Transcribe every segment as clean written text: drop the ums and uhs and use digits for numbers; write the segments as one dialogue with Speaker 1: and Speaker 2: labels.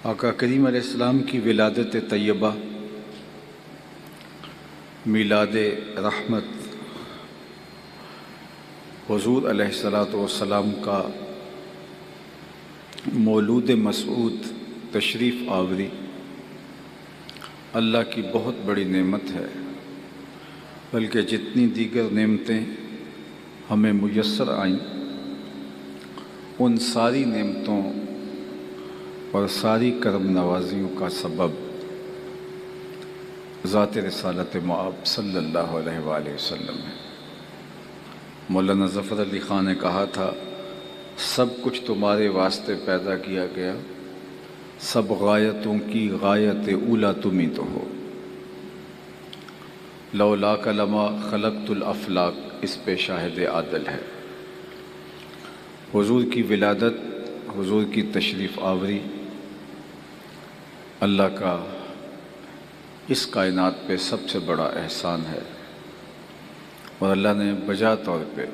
Speaker 1: آقا کریم علیہ السلام کی ولادت طیبہ، میلاد رحمت، حضور علیہ الصلاۃ والسلام کا مولود مسعود تشریف آوری اللہ کی بہت بڑی نعمت ہے، بلکہ جتنی دیگر نعمتیں ہمیں میسر آئیں ان ساری نعمتوں اور ساری کرم نوازیوں کا سبب ذات رسالت مآب صلی اللہ علیہ وآلہ وسلم ہے۔ مولانا ظفر علی خان نے کہا تھا، سب کچھ تمہارے واسطے پیدا کیا گیا، سب غایتوں کی غایت اولا تم ہی تو ہو، لولاک لما خلقت الافلاک، اس پہ شاہد عادل ہے۔ حضور کی ولادت، حضور کی تشریف آوری اللہ کا اس کائنات پہ سب سے بڑا احسان ہے، اور اللہ نے بجا طور پہ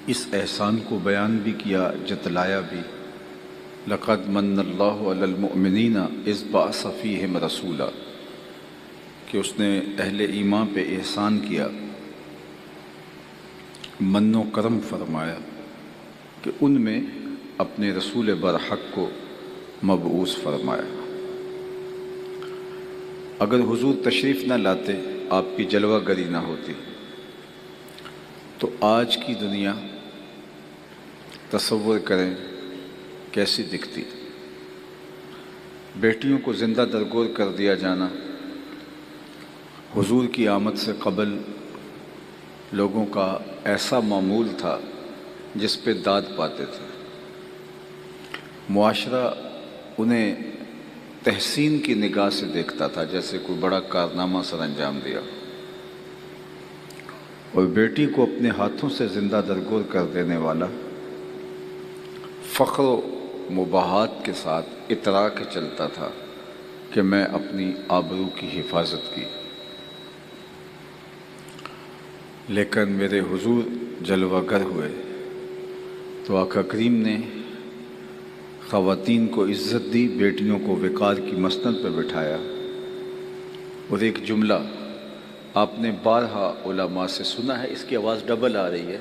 Speaker 1: اس احسان کو بیان بھی کیا، جتلایا بھی۔ لقد من اللہ علی المؤمنین اذ بعث فیہم رسولا، کہ اس نے اہل ایمان پہ احسان کیا، من و کرم فرمایا کہ ان میں اپنے رسول برحق کو مبعوث فرمایا۔ اگر حضور تشریف نہ لاتے، آپ کی جلوہ گری نہ ہوتی، تو آج کی دنیا تصور کریں کیسی دکھتی۔ بیٹیوں کو زندہ درگور کر دیا جانا حضور کی آمد سے قبل لوگوں کا ایسا معمول تھا جس پہ داد پاتے تھے۔ معاشرہ انہیں تحسین کی نگاہ سے دیکھتا تھا، جیسے کوئی بڑا کارنامہ سر انجام دیا، اور بیٹی کو اپنے ہاتھوں سے زندہ درگور کر دینے والا فخر و مباحات کے ساتھ اترا کے چلتا تھا کہ میں اپنی آبرو کی حفاظت کی۔ لیکن میرے حضور جلوہ گر ہوئے تو آقا کریم نے خواتین کو عزت دی، بیٹیوں کو وقار کی مسند پہ بٹھایا، اور ایک جملہ آپ نے بارہا علماء سے سنا ہے، اس کی آواز ڈبل آ رہی ہے،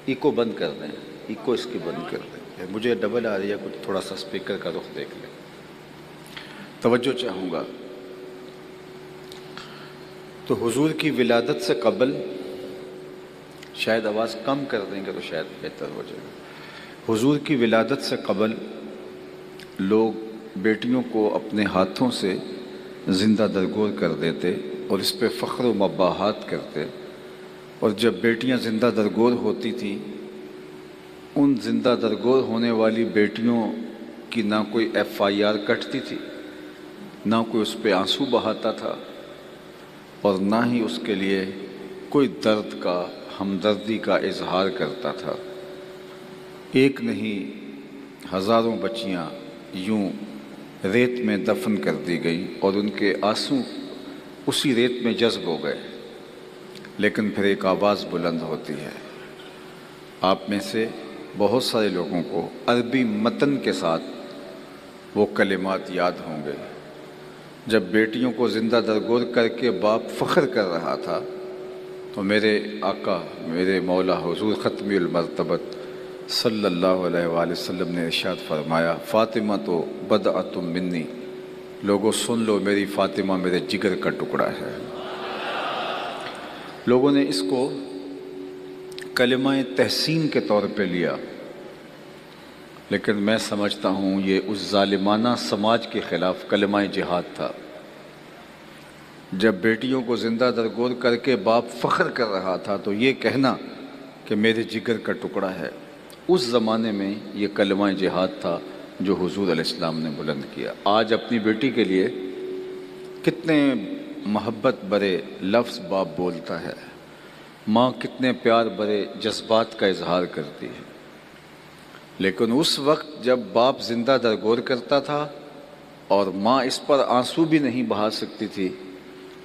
Speaker 1: ایکو بند کر دیں، ایکو اس کی بند کر دیں، مجھے ڈبل آ رہی ہے، کچھ تھوڑا سا اسپیکر کا رخ دیکھ لیں، توجہ چاہوں گا۔ تو حضور کی ولادت سے قبل، شاید آواز کم کر دیں گے تو شاید بہتر ہو جائے گا، حضور کی ولادت سے قبل لوگ بیٹیوں کو اپنے ہاتھوں سے زندہ درگور کر دیتے اور اس پہ فخر و مباحات کرتے، اور جب بیٹیاں زندہ درگور ہوتی تھیں، ان زندہ درگور ہونے والی بیٹیوں کی نہ کوئی FIR کٹتی تھی، نہ کوئی اس پہ آنسو بہاتا تھا، اور نہ ہی اس کے لیے کوئی درد کا، ہمدردی کا اظہار کرتا تھا۔ ایک نہیں ہزاروں بچیاں یوں ریت میں دفن کر دی گئیں، اور ان کے آنسو اسی ریت میں جذب ہو گئے۔ لیکن پھر ایک آواز بلند ہوتی ہے۔ آپ میں سے بہت سارے لوگوں کو عربی متن کے ساتھ وہ کلمات یاد ہوں گے، جب بیٹیوں کو زندہ درگور کر کے باپ فخر کر رہا تھا تو میرے آقا، میرے مولا حضور ختمی المرتبت صلی اللہ علیہ وآلہ وسلم نے ارشاد فرمایا، فاطمہ تو بدعۃ منی، لوگوں سن لو، میری فاطمہ میرے جگر کا ٹکڑا ہے۔ لوگوں نے اس کو کلمہ تحسین کے طور پہ لیا، لیکن میں سمجھتا ہوں یہ اس ظالمانہ سماج کے خلاف کلمہ جہاد تھا۔ جب بیٹیوں کو زندہ درگور کر کے باپ فخر کر رہا تھا تو یہ کہنا کہ میرے جگر کا ٹکڑا ہے، اس زمانے میں یہ کلمہ جہاد تھا جو حضور علیہ السلام نے بلند کیا۔ آج اپنی بیٹی کے لیے کتنے محبت برے لفظ باپ بولتا ہے، ماں کتنے پیار برے جذبات کا اظہار کرتی ہے، لیکن اس وقت جب باپ زندہ درگور کرتا تھا اور ماں اس پر آنسو بھی نہیں بہا سکتی تھی،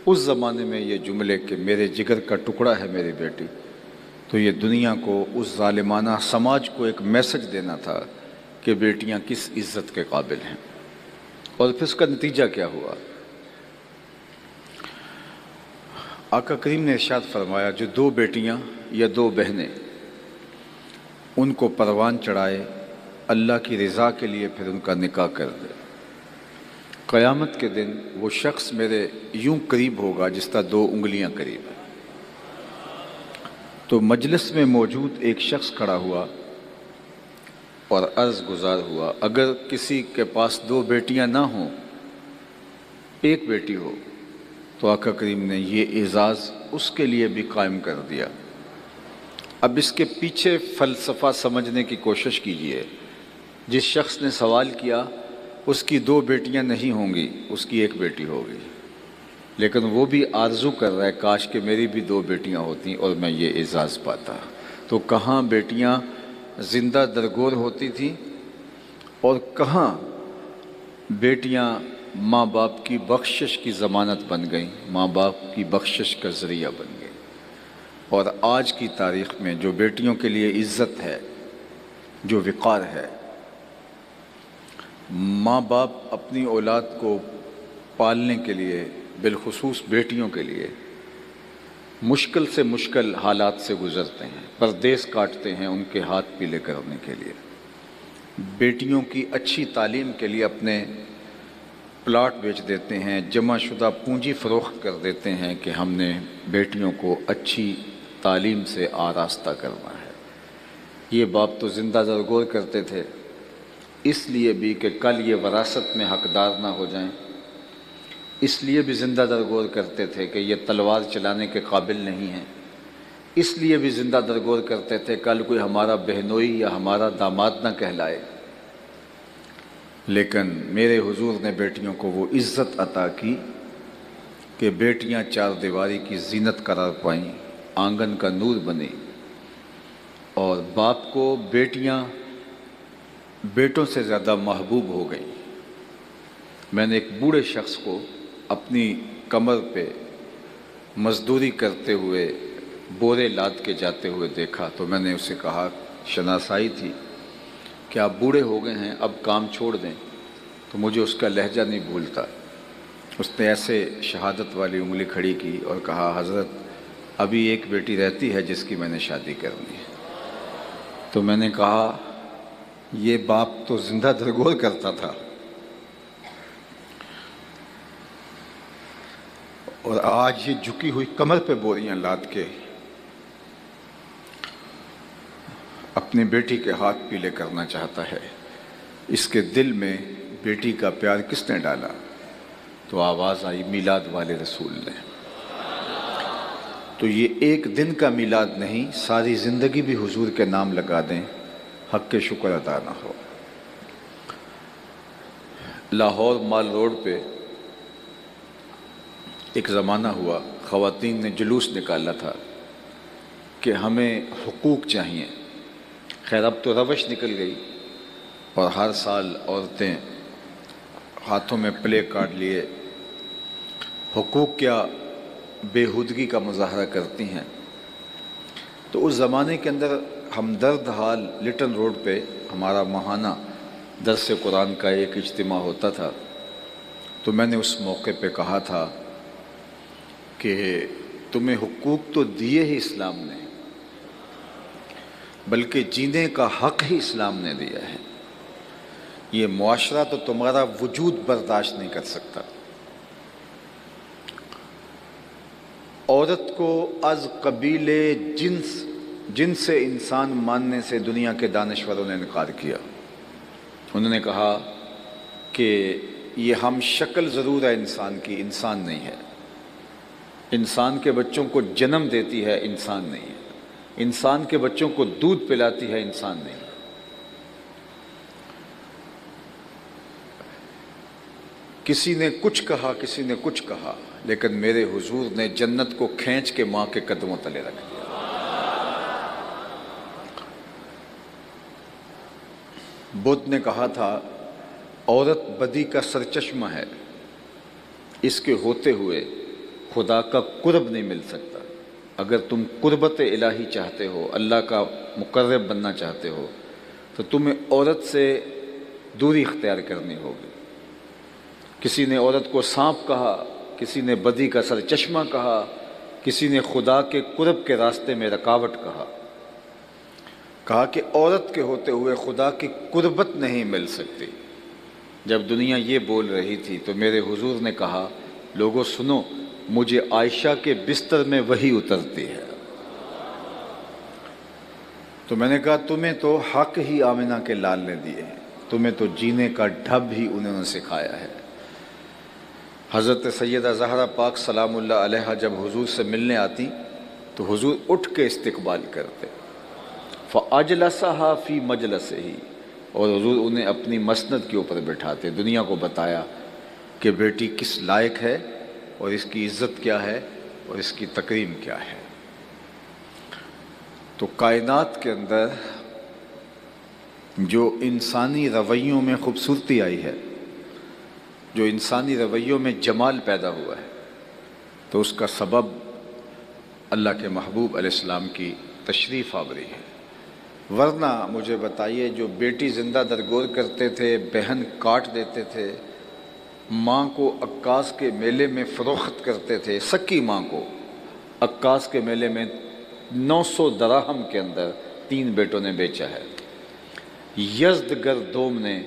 Speaker 1: اس زمانے میں یہ جملے کہ میرے جگر کا ٹکڑا ہے میری بیٹی، تو یہ دنیا کو، اس ظالمانہ سماج کو ایک میسج دینا تھا کہ بیٹیاں کس عزت کے قابل ہیں، اور پھر اس کا نتیجہ کیا ہوا۔ آقا کریم نے ارشاد فرمایا جو دو بیٹیاں یا دو بہنیں ان کو پروان چڑھائے اللہ کی رضا کے لیے، پھر ان کا نکاح کر دے، قیامت کے دن وہ شخص میرے یوں قریب ہوگا جس طرح دو انگلیاں قریب ہیں۔ تو مجلس میں موجود ایک شخص کھڑا ہوا اور عرض گزار ہوا، اگر کسی کے پاس دو بیٹیاں نہ ہوں، ایک بیٹی ہو، تو آقا کریم نے یہ اعزاز اس کے لیے بھی قائم کر دیا۔ اب اس کے پیچھے فلسفہ سمجھنے کی کوشش کیجئے۔ جس شخص نے سوال کیا اس کی دو بیٹیاں نہیں ہوں گی، اس کی ایک بیٹی ہوگی، لیکن وہ بھی آرزو کر رہا ہے کاش کہ میری بھی دو بیٹیاں ہوتیں اور میں یہ اعزاز پاتا۔ تو کہاں بیٹیاں زندہ درگور ہوتی تھیں اور کہاں بیٹیاں ماں باپ کی بخشش کی ضمانت بن گئیں، ماں باپ کی بخشش کا ذریعہ بن گئیں۔ اور آج کی تاریخ میں جو بیٹیوں کے لیے عزت ہے، جو وقار ہے، ماں باپ اپنی اولاد کو پالنے کے لیے، بالخصوص بیٹیوں کے لیے مشکل سے مشکل حالات سے گزرتے ہیں، پردیس کاٹتے ہیں ان کے ہاتھ پیلے کرنے کے لیے، بیٹیوں کی اچھی تعلیم کے لیے اپنے پلاٹ بیچ دیتے ہیں، جمع شدہ پونجی فروخت کر دیتے ہیں کہ ہم نے بیٹیوں کو اچھی تعلیم سے آراستہ کرنا ہے۔ یہ باپ تو زندہ درگور کرتے تھے اس لیے بھی کہ کل یہ وراثت میں حقدار نہ ہو جائیں، اس لیے بھی زندہ درگور کرتے تھے کہ یہ تلوار چلانے کے قابل نہیں ہیں، اس لیے بھی زندہ درگور کرتے تھے کل کوئی ہمارا بہنوئی یا ہمارا داماد نہ کہلائے۔ لیکن میرے حضور نے بیٹیوں کو وہ عزت عطا کی کہ بیٹیاں چار دیواری کی زینت قرار پائیں، آنگن کا نور بنی، اور باپ کو بیٹیاں بیٹوں سے زیادہ محبوب ہو گئیں۔ میں نے ایک بوڑھے شخص کو اپنی کمر پہ مزدوری کرتے ہوئے بورے لاد کے جاتے ہوئے دیکھا، تو میں نے اسے کہا، شناسائی تھی کہ آپ بوڑھے ہو گئے ہیں، اب کام چھوڑ دیں، تو مجھے اس کا لہجہ نہیں بھولتا۔ اس نے ایسے شہادت والی انگلی کھڑی کی اور کہا، حضرت ابھی ایک بیٹی رہتی ہے جس کی میں نے شادی کرنی ہے۔ تو میں نے کہا یہ باپ تو زندہ درگور کرتا تھا، اور آج یہ جھکی ہوئی کمر پہ بوریاں لاد کے اپنی بیٹی کے ہاتھ پیلے کرنا چاہتا ہے۔ اس کے دل میں بیٹی کا پیار کس نے ڈالا؟ تو آواز آئی میلاد والے رسول نے۔ تو یہ ایک دن کا میلاد نہیں، ساری زندگی بھی حضور کے نام لگا دیں، حق کے شکر ادا نہ ہو۔ لاہور مال روڈ پہ ایک زمانہ ہوا، خواتین نے جلوس نکالا تھا کہ ہمیں حقوق چاہیے۔ خیر اب تو روش نکل گئی اور ہر سال عورتیں ہاتھوں میں پلے کارڈ لیے حقوق کیا بےہودگی کا مظاہرہ کرتی ہیں۔ تو اس زمانے کے اندر ہمدرد حال لٹن روڈ پہ ہمارا ماہانہ درس قرآن کا ایک اجتماع ہوتا تھا، تو میں نے اس موقع پہ کہا تھا کہ تمہیں حقوق تو دیے ہی اسلام نے، بلکہ جینے کا حق ہی اسلام نے دیا ہے۔ یہ معاشرہ تو تمہارا وجود برداشت نہیں کر سکتا۔ عورت کو از قبیل جنس انسان ماننے سے دنیا کے دانشوروں نے انکار کیا۔ انہوں نے کہا کہ یہ ہم شکل ضرور ہے انسان کی، انسان نہیں ہے۔ انسان کے بچوں کو جنم دیتی ہے، انسان نہیں ہے۔ انسان کے بچوں کو دودھ پلاتی ہے، انسان نہیں۔ کسی نے کچھ کہا، کسی نے کچھ کہا، لیکن میرے حضور نے جنت کو کھینچ کے ماں کے قدموں تلے رکھ دیا۔ بدھ نے کہا تھا عورت بدی کا سرچشمہ ہے، اس کے ہوتے ہوئے خدا کا قرب نہیں مل سکتا۔ اگر تم قربت الہی چاہتے ہو، اللہ کا مقرب بننا چاہتے ہو، تو تمہیں عورت سے دوری اختیار کرنی ہوگی۔ کسی نے عورت کو سانپ کہا، کسی نے بدی کا سر چشمہ کہا، کسی نے خدا کے قرب کے راستے میں رکاوٹ کہا کہ عورت کے ہوتے ہوئے خدا کی قربت نہیں مل سکتی۔ جب دنیا یہ بول رہی تھی تو میرے حضور نے کہا، لوگوں سنو، مجھے عائشہ کے بستر میں وحی اترتی ہے۔ تو میں نے کہا تمہیں تو حق ہی آمنہ کے لال نے دیے ہیں، تمہیں تو جینے کا ڈھب ہی انہوں نے سکھایا ہے۔ حضرت سیدہ زہرا پاک سلام اللہ علیہا جب حضور سے ملنے آتی تو حضور اٹھ کے استقبال کرتے، فَأَجْلَسَهَا فِي مَجْلَسِهِ، اور حضور انہیں اپنی مسند کے اوپر بٹھاتے، دنیا کو بتایا کہ بیٹی کس لائق ہے اور اس کی عزت کیا ہے اور اس کی تکریم کیا ہے۔ تو کائنات کے اندر جو انسانی رویوں میں خوبصورتی آئی ہے، جو انسانی رویوں میں جمال پیدا ہوا ہے، تو اس کا سبب اللہ کے محبوب علیہ السلام کی تشریف آوری ہے۔ ورنہ مجھے بتائیے، جو بیٹی زندہ درگور کرتے تھے، بہن کاٹ دیتے تھے، ماں کو عکاس کے میلے میں فروخت کرتے تھے، سکی ماں کو عکاس کے میلے میں 900 دراہم کے اندر 3 بیٹوں نے بیچا ہے۔ یزدگر دوم نے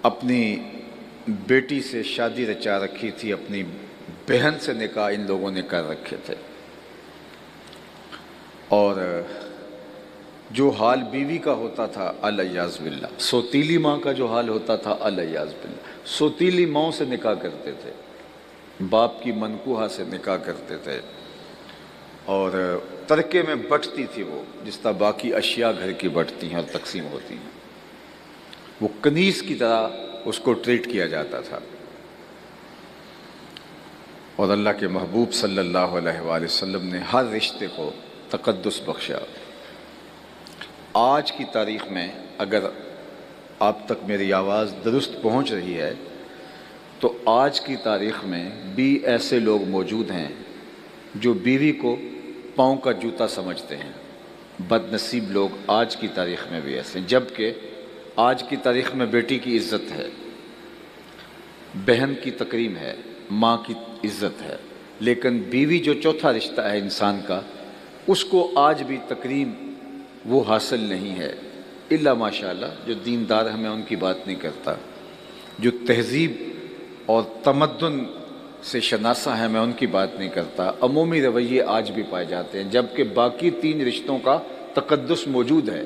Speaker 1: اپنی بیٹی سے شادی رچا رکھی تھی، اپنی بہن سے نکاح ان لوگوں نے کر رکھے تھے، اور جو حال بیوی کا ہوتا تھا الیاذ باللہ، سوتیلی ماں کا جو حال ہوتا تھا الیاذ باللہ، سوتیلی ماں سے نکاح کرتے تھے، باپ کی منکوحہ سے نکاح کرتے تھے، اور ترکے میں بٹتی تھی وہ، جس طرح باقی اشیاء گھر کی بٹتی ہیں اور تقسیم ہوتی ہیں، وہ کنیز کی طرح اس کو ٹریٹ کیا جاتا تھا۔ اور اللہ کے محبوب صلی اللہ علیہ وآلہ وسلم نے ہر رشتے کو تقدس بخشا۔ آج کی تاریخ میں اگر آپ تک میری آواز درست پہنچ رہی ہے تو آج کی تاریخ میں بھی ایسے لوگ موجود ہیں جو بیوی کو پاؤں کا جوتا سمجھتے ہیں۔ بد نصیب لوگ آج کی تاریخ میں بھی ایسے ہیں، جبکہ آج کی تاریخ میں بیٹی کی عزت ہے، بہن کی تکریم ہے، ماں کی عزت ہے، لیکن بیوی جو چوتھا رشتہ ہے انسان کا، اس کو آج بھی تکریم وہ حاصل نہیں ہے، الا ماشاءاللہ جو دیندار ہیں، میں ان کی بات نہیں کرتا، جو تہذیب اور تمدن سے شناسہ ہیں میں ان کی بات نہیں کرتا، عمومی رویے آج بھی پائے جاتے ہیں، جبکہ باقی 3 رشتوں کا تقدس موجود ہے،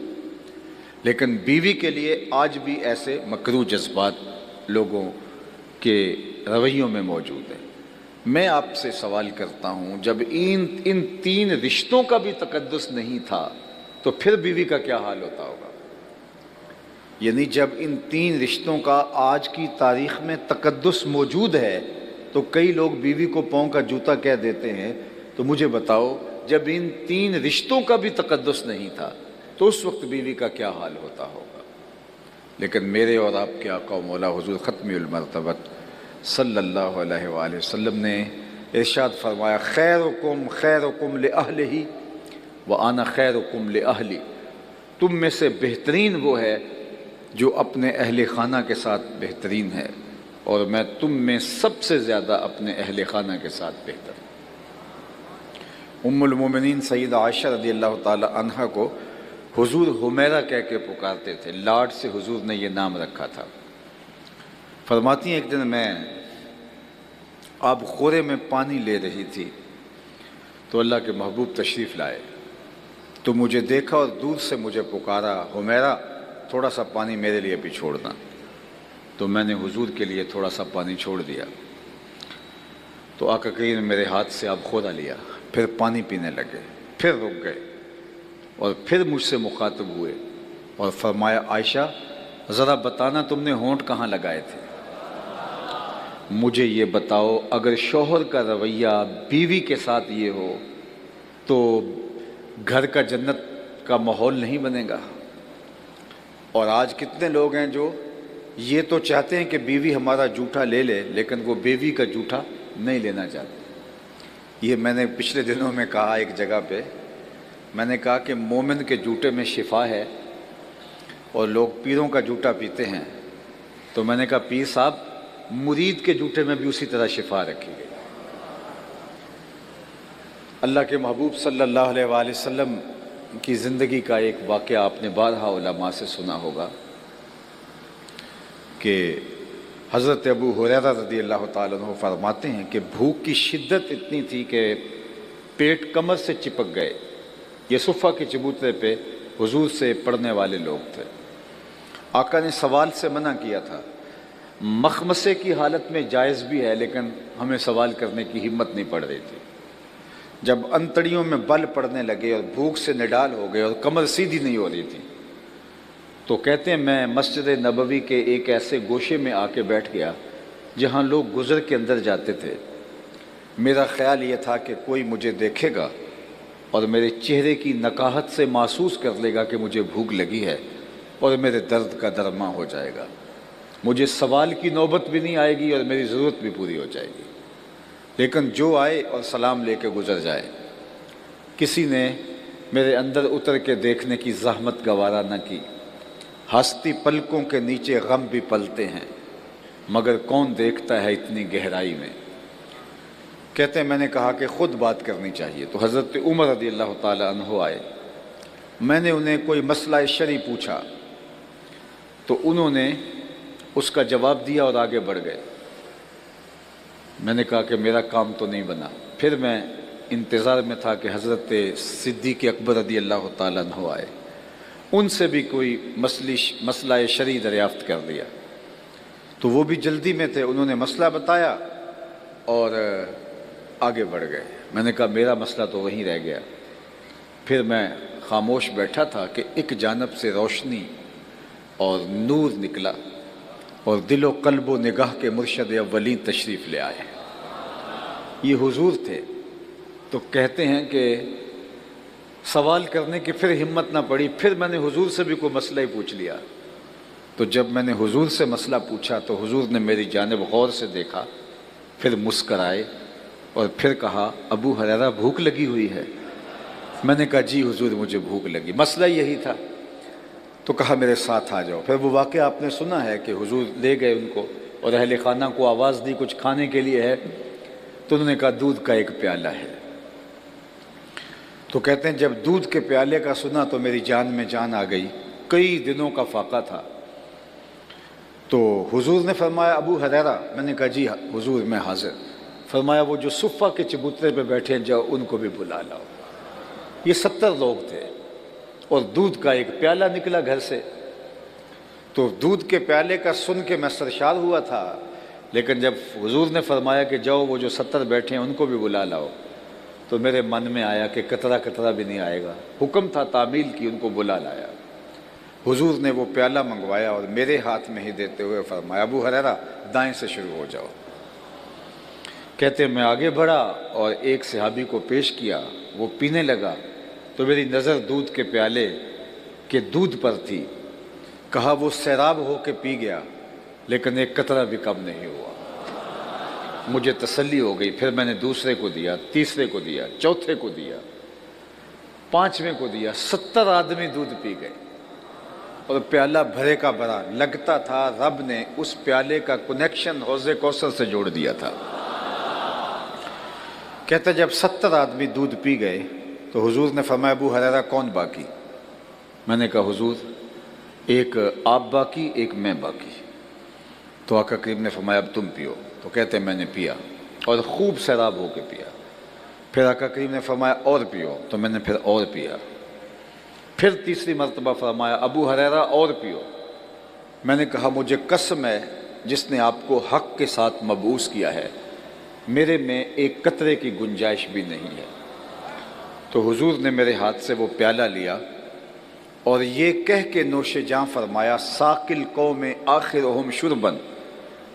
Speaker 1: لیکن بیوی کے لیے آج بھی ایسے مکروہ جذبات لوگوں کے رویوں میں موجود ہیں۔ میں آپ سے سوال کرتا ہوں، جب ان 3 رشتوں کا بھی تقدس نہیں تھا تو پھر بیوی کا کیا حال ہوتا ہوگا؟ یعنی جب ان 3 رشتوں کا آج کی تاریخ میں تقدس موجود ہے تو کئی لوگ بیوی کو پاؤں کا جوتا کہہ دیتے ہیں، تو مجھے بتاؤ جب ان 3 رشتوں کا بھی تقدس نہیں تھا تو اس وقت بیوی کا کیا حال ہوتا ہوگا؟ لیکن میرے اور آپ کے آقا و مولا حضور ختم المرتبت صلی اللہ علیہ وآلہ وسلم نے ارشاد فرمایا، خیرکم خیرکم لأہلہ وَأَنَا خَيْرُكُمْ لِأَهْلِ، تم میں سے بہترین وہ ہے جو اپنے اہل خانہ کے ساتھ بہترین ہے، اور میں تم میں سب سے زیادہ اپنے اہل خانہ کے ساتھ بہتر ہوں۔ ام المومنین سیدہ عائشہ رضی اللہ تعالی عنہ کو حضور حمیرہ کہہ کے پکارتے تھے، لاڈ سے حضور نے یہ نام رکھا تھا۔ فرماتی ہیں ایک دن میں آب خورے میں پانی لے رہی تھی تو اللہ کے محبوب تشریف لائے، تو مجھے دیکھا اور دور سے مجھے پکارا، حمیرہ تھوڑا سا پانی میرے لیے بھی چھوڑنا، تو میں نے حضور کے لیے تھوڑا سا پانی چھوڑ دیا، تو آقا کریم نے میرے ہاتھ سے آب خورا لیا، پھر پانی پینے لگے، پھر رک گئے اور پھر مجھ سے مخاطب ہوئے اور فرمایا، عائشہ ذرا بتانا تم نے ہونٹ کہاں لگائے تھے؟ مجھے یہ بتاؤ، اگر شوہر کا رویہ بیوی کے ساتھ یہ ہو تو گھر کا جنت کا ماحول نہیں بنے گا۔ اور آج کتنے لوگ ہیں جو یہ تو چاہتے ہیں کہ بیوی ہمارا جوٹا لے لے، لیکن وہ بیوی کا جوٹا نہیں لینا چاہتے۔ یہ میں نے پچھلے دنوں میں کہا ایک جگہ پہ، میں نے کہا کہ مومن کے جوٹے میں شفا ہے، اور لوگ پیروں کا جوٹا پیتے ہیں، تو میں نے کہا پیر صاحب مرید کے جوٹے میں بھی اسی طرح شفا رکھی گئی۔ اللہ کے محبوب صلی اللہ علیہ وآلہ وسلم کی زندگی کا ایک واقعہ آپ نے بارہا علماء سے سنا ہوگا کہ حضرت ابو ہریرہ رضی اللہ تعالیٰ عنہ فرماتے ہیں کہ بھوک کی شدت اتنی تھی کہ پیٹ کمر سے چپک گئے۔ یہ صفہ کے چبوترے پہ حضور سے پڑھنے والے لوگ تھے۔ آقا نے سوال سے منع کیا تھا، مخمسے کی حالت میں جائز بھی ہے، لیکن ہمیں سوال کرنے کی ہمت نہیں پڑ رہی تھی۔ جب انتڑیوں میں بل پڑنے لگے اور بھوک سے نڈال ہو گئے اور کمر سیدھی نہیں ہو رہی تھی، تو کہتے ہیں میں مسجد نبوی کے ایک ایسے گوشے میں آ کے بیٹھ گیا جہاں لوگ گزر کے اندر جاتے تھے۔ میرا خیال یہ تھا کہ کوئی مجھے دیکھے گا اور میرے چہرے کی نکاہت سے محسوس کر لے گا کہ مجھے بھوک لگی ہے اور میرے درد کا درماں ہو جائے گا، مجھے سوال کی نوبت بھی نہیں آئے گی اور میری ضرورت بھی پوری ہو جائے گی۔ لیکن جو آئے اور سلام لے کے گزر جائے، کسی نے میرے اندر اتر کے دیکھنے کی زحمت گوارا نہ کی۔ ہستی پلکوں کے نیچے غم بھی پلتے ہیں، مگر کون دیکھتا ہے اتنی گہرائی میں۔ کہتے ہیں میں نے کہا کہ خود بات کرنی چاہیے، تو حضرت عمر رضی اللہ تعالی عنہ آئے۔ میں نے انہیں کوئی مسئلہ شرعی پوچھا تو انہوں نے اس کا جواب دیا اور آگے بڑھ گئے۔ میں نے کہا کہ میرا کام تو نہیں بنا۔ پھر میں انتظار میں تھا کہ حضرت صدیق اکبر رضی اللہ تعالیٰ عنہ آئے، ان سے بھی کوئی مسئلہ شرعی دریافت کر لیا۔ تو وہ بھی جلدی میں تھے، انہوں نے مسئلہ بتایا اور آگے بڑھ گئے۔ میں نے کہا میرا مسئلہ تو وہیں رہ گیا۔ پھر میں خاموش بیٹھا تھا کہ ایک جانب سے روشنی اور نور نکلا اور دل و قلب و نگاہ کے مرشد اولین تشریف لے آئے۔ یہ حضور تھے۔ تو کہتے ہیں کہ سوال کرنے کی پھر ہمت نہ پڑی، پھر میں نے حضور سے بھی کوئی مسئلہ ہی پوچھ لیا۔ تو جب میں نے حضور سے مسئلہ پوچھا تو حضور نے میری جانب غور سے دیکھا، پھر مسکرائے اور پھر کہا ابو ہریرہ بھوک لگی ہوئی ہے؟ میں نے کہا جی حضور مجھے بھوک لگی، مسئلہ یہی تھا۔ تو کہا میرے ساتھ آ جاؤ۔ پھر وہ واقعہ آپ نے سنا ہے کہ حضور لے گئے ان کو اور اہل خانہ کو آواز دی کچھ کھانے کے لیے ہے، تو انہوں نے کہا دودھ کا ایک پیالہ ہے۔ تو کہتے ہیں جب دودھ کے پیالے کا سنا تو میری جان میں جان آ گئی۔ کئی دنوں کا فاقہ تھا۔ تو حضور نے فرمایا ابو ہریرہ؟ میں نے کہا جی حضور میں حاضر۔ فرمایا وہ جو صفہ کے چبوترے پہ بیٹھے ہیں جاؤ ان کو بھی بلا لاؤ۔ یہ 70 لوگ تھے اور دودھ کا ایک پیالہ نکلا گھر سے۔ تو دودھ کے پیالے کا سن کے میں سرشار ہوا تھا، لیکن جب حضور نے فرمایا کہ جاؤ وہ جو 70 بیٹھے ہیں ان کو بھی بلا لاؤ، تو میرے من میں آیا کہ قطرہ قطرہ بھی نہیں آئے گا۔ حکم تھا تعمیل کی، ان کو بلا لایا۔ حضور نے وہ پیالہ منگوایا اور میرے ہاتھ میں ہی دیتے ہوئے فرمایا ابو ہریرہ دائیں سے شروع ہو جاؤ۔ کہتے میں آگے بڑھا اور ایک صحابی کو پیش کیا، وہ پینے لگا تو میری نظر دودھ کے پیالے کے دودھ پر تھی۔ کہا وہ سیراب ہو کے پی گیا لیکن ایک قطرہ بھی کم نہیں ہوا۔ مجھے تسلی ہو گئی۔ پھر میں نے دوسرے کو دیا، تیسرے کو دیا، چوتھے کو دیا، پانچویں کو دیا۔ 70 آدمی دودھ پی گئے اور پیالہ بھرے کا بھرا۔ لگتا تھا رب نے اس پیالے کا کنیکشن حوض کوثر سے جوڑ دیا تھا۔ کہتا جب 70 آدمی دودھ پی گئے تو حضور نے فرمایا ابو ہریرہ کون باقی؟ میں نے کہا حضور ایک آپ باقی، ایک میں باقی۔ تو آقا کریم نے فرمایا اب تم پیو۔ تو کہتے میں نے پیا اور خوب سیراب ہو کے پیا۔ پھر آقا کریم نے فرمایا اور پیو، تو میں نے پھر اور پیا۔ پھر تیسری مرتبہ فرمایا ابو ہریرہ اور پیو۔ میں نے کہا مجھے قسم ہے جس نے آپ کو حق کے ساتھ مبعوث کیا ہے، میرے میں ایک قطرے کی گنجائش بھی نہیں ہے۔ تو حضور نے میرے ہاتھ سے وہ پیالہ لیا اور یہ کہہ کے نوش جاں فرمایا ساقل قوم آخرہم شربن،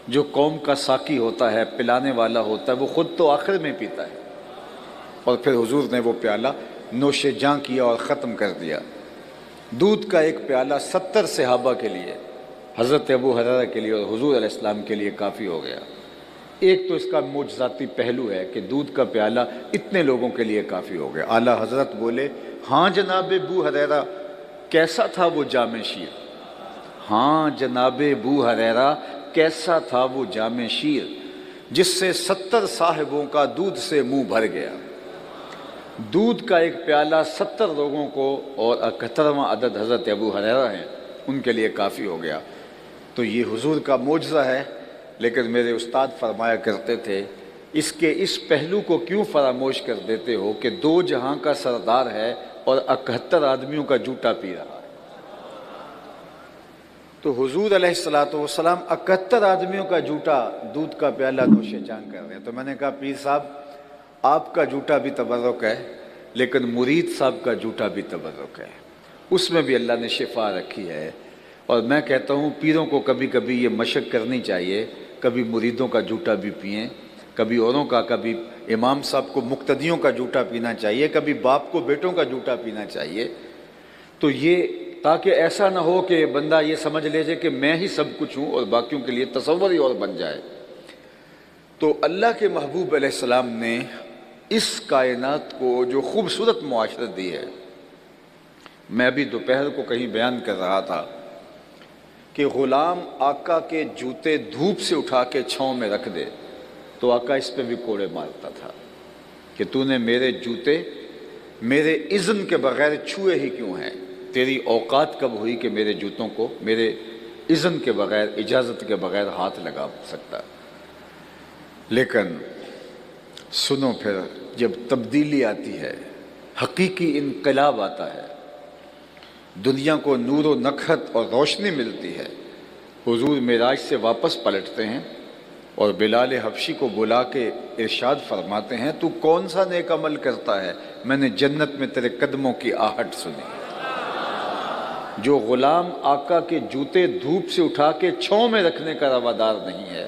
Speaker 1: جو قوم کا ساقی ہوتا ہے، پلانے والا ہوتا ہے، وہ خود تو آخر میں پیتا ہے۔ اور پھر حضور نے وہ پیالہ نوش جاں کیا اور ختم کر دیا۔ دودھ کا ایک پیالہ 70 صحابہ کے لیے، حضرت ابو ہریرہ کے لیے اور حضور علیہ السلام کے لیے کافی ہو گیا۔ ایک تو اس کا معجزاتی پہلو ہے کہ دودھ کا پیالہ اتنے لوگوں کے لیے کافی ہو گیا۔ اعلیٰ حضرت بولے ہاں جناب ابو ہریرہ کیسا تھا وہ جام شیر؟ ہاں جناب بو ہریرہ کیسا تھا وہ جام شیر، جس سے 70 صاحبوں کا دودھ سے منہ بھر گیا۔ دودھ کا ایک پیالہ 70 لوگوں کو، اور 71واں عدد حضرت ابو ہریرہ ہیں، ان کے لیے کافی ہو گیا۔ تو یہ حضور کا معجزہ ہے، لیکن میرے استاد فرمایا کرتے تھے اس کے اس پہلو کو کیوں فراموش کر دیتے ہو کہ 2 جہاں کا سردار ہے اور 71 آدمیوں کا جوتا پی رہا ہے۔ تو حضور علیہ السلام 71 آدمیوں کا جوتا دودھ کا پیالہ نوش جان کر رہے ہیں۔ تو میں نے کہا پیر صاحب آپ کا جوتا بھی تبرک ہے، لیکن مرید صاحب کا جوتا بھی تبرک ہے، اس میں بھی اللہ نے شفا رکھی ہے۔ اور میں کہتا ہوں پیروں کو کبھی کبھی یہ مشق کرنی چاہیے، کبھی مریدوں کا جوتا بھی پئیں، کبھی اوروں کا، کبھی امام صاحب کو مقتدیوں کا جوتا پینا چاہیے، کبھی باپ کو بیٹوں کا جوتا پینا چاہیے۔ تو یہ تاکہ ایسا نہ ہو کہ بندہ یہ سمجھ لے جائے کہ میں ہی سب کچھ ہوں اور باقیوں کے لیے تصور ہی اور بن جائے۔ تو اللہ کے محبوب علیہ السلام نے اس کائنات کو جو خوبصورت معاشرت دی ہے، میں ابھی دوپہر کو کہیں بیان کر رہا تھا کہ غلام آقا کے جوتے دھوپ سے اٹھا کے چھاؤں میں رکھ دے تو آقا اس پہ بھی کوڑے مارتا تھا کہ تو نے میرے جوتے میرے اذن کے بغیر چھوئے ہی کیوں ہیں؟ تیری اوقات کب ہوئی کہ میرے جوتوں کو میرے اذن کے بغیر، اجازت کے بغیر ہاتھ لگا سکتا؟ لیکن سنو پھر جب تبدیلی آتی ہے، حقیقی انقلاب آتا ہے، دنیا کو نور و نکھت اور روشنی ملتی ہے، حضور معراج سے واپس پلٹتے ہیں اور بلال حبشی کو بلا کے ارشاد فرماتے ہیں تو کون سا نیک عمل کرتا ہے؟ میں نے جنت میں تیرے قدموں کی آہٹ سنی۔ جو غلام آقا کے جوتے دھوپ سے اٹھا کے چھاؤں میں رکھنے کا روادار نہیں ہے،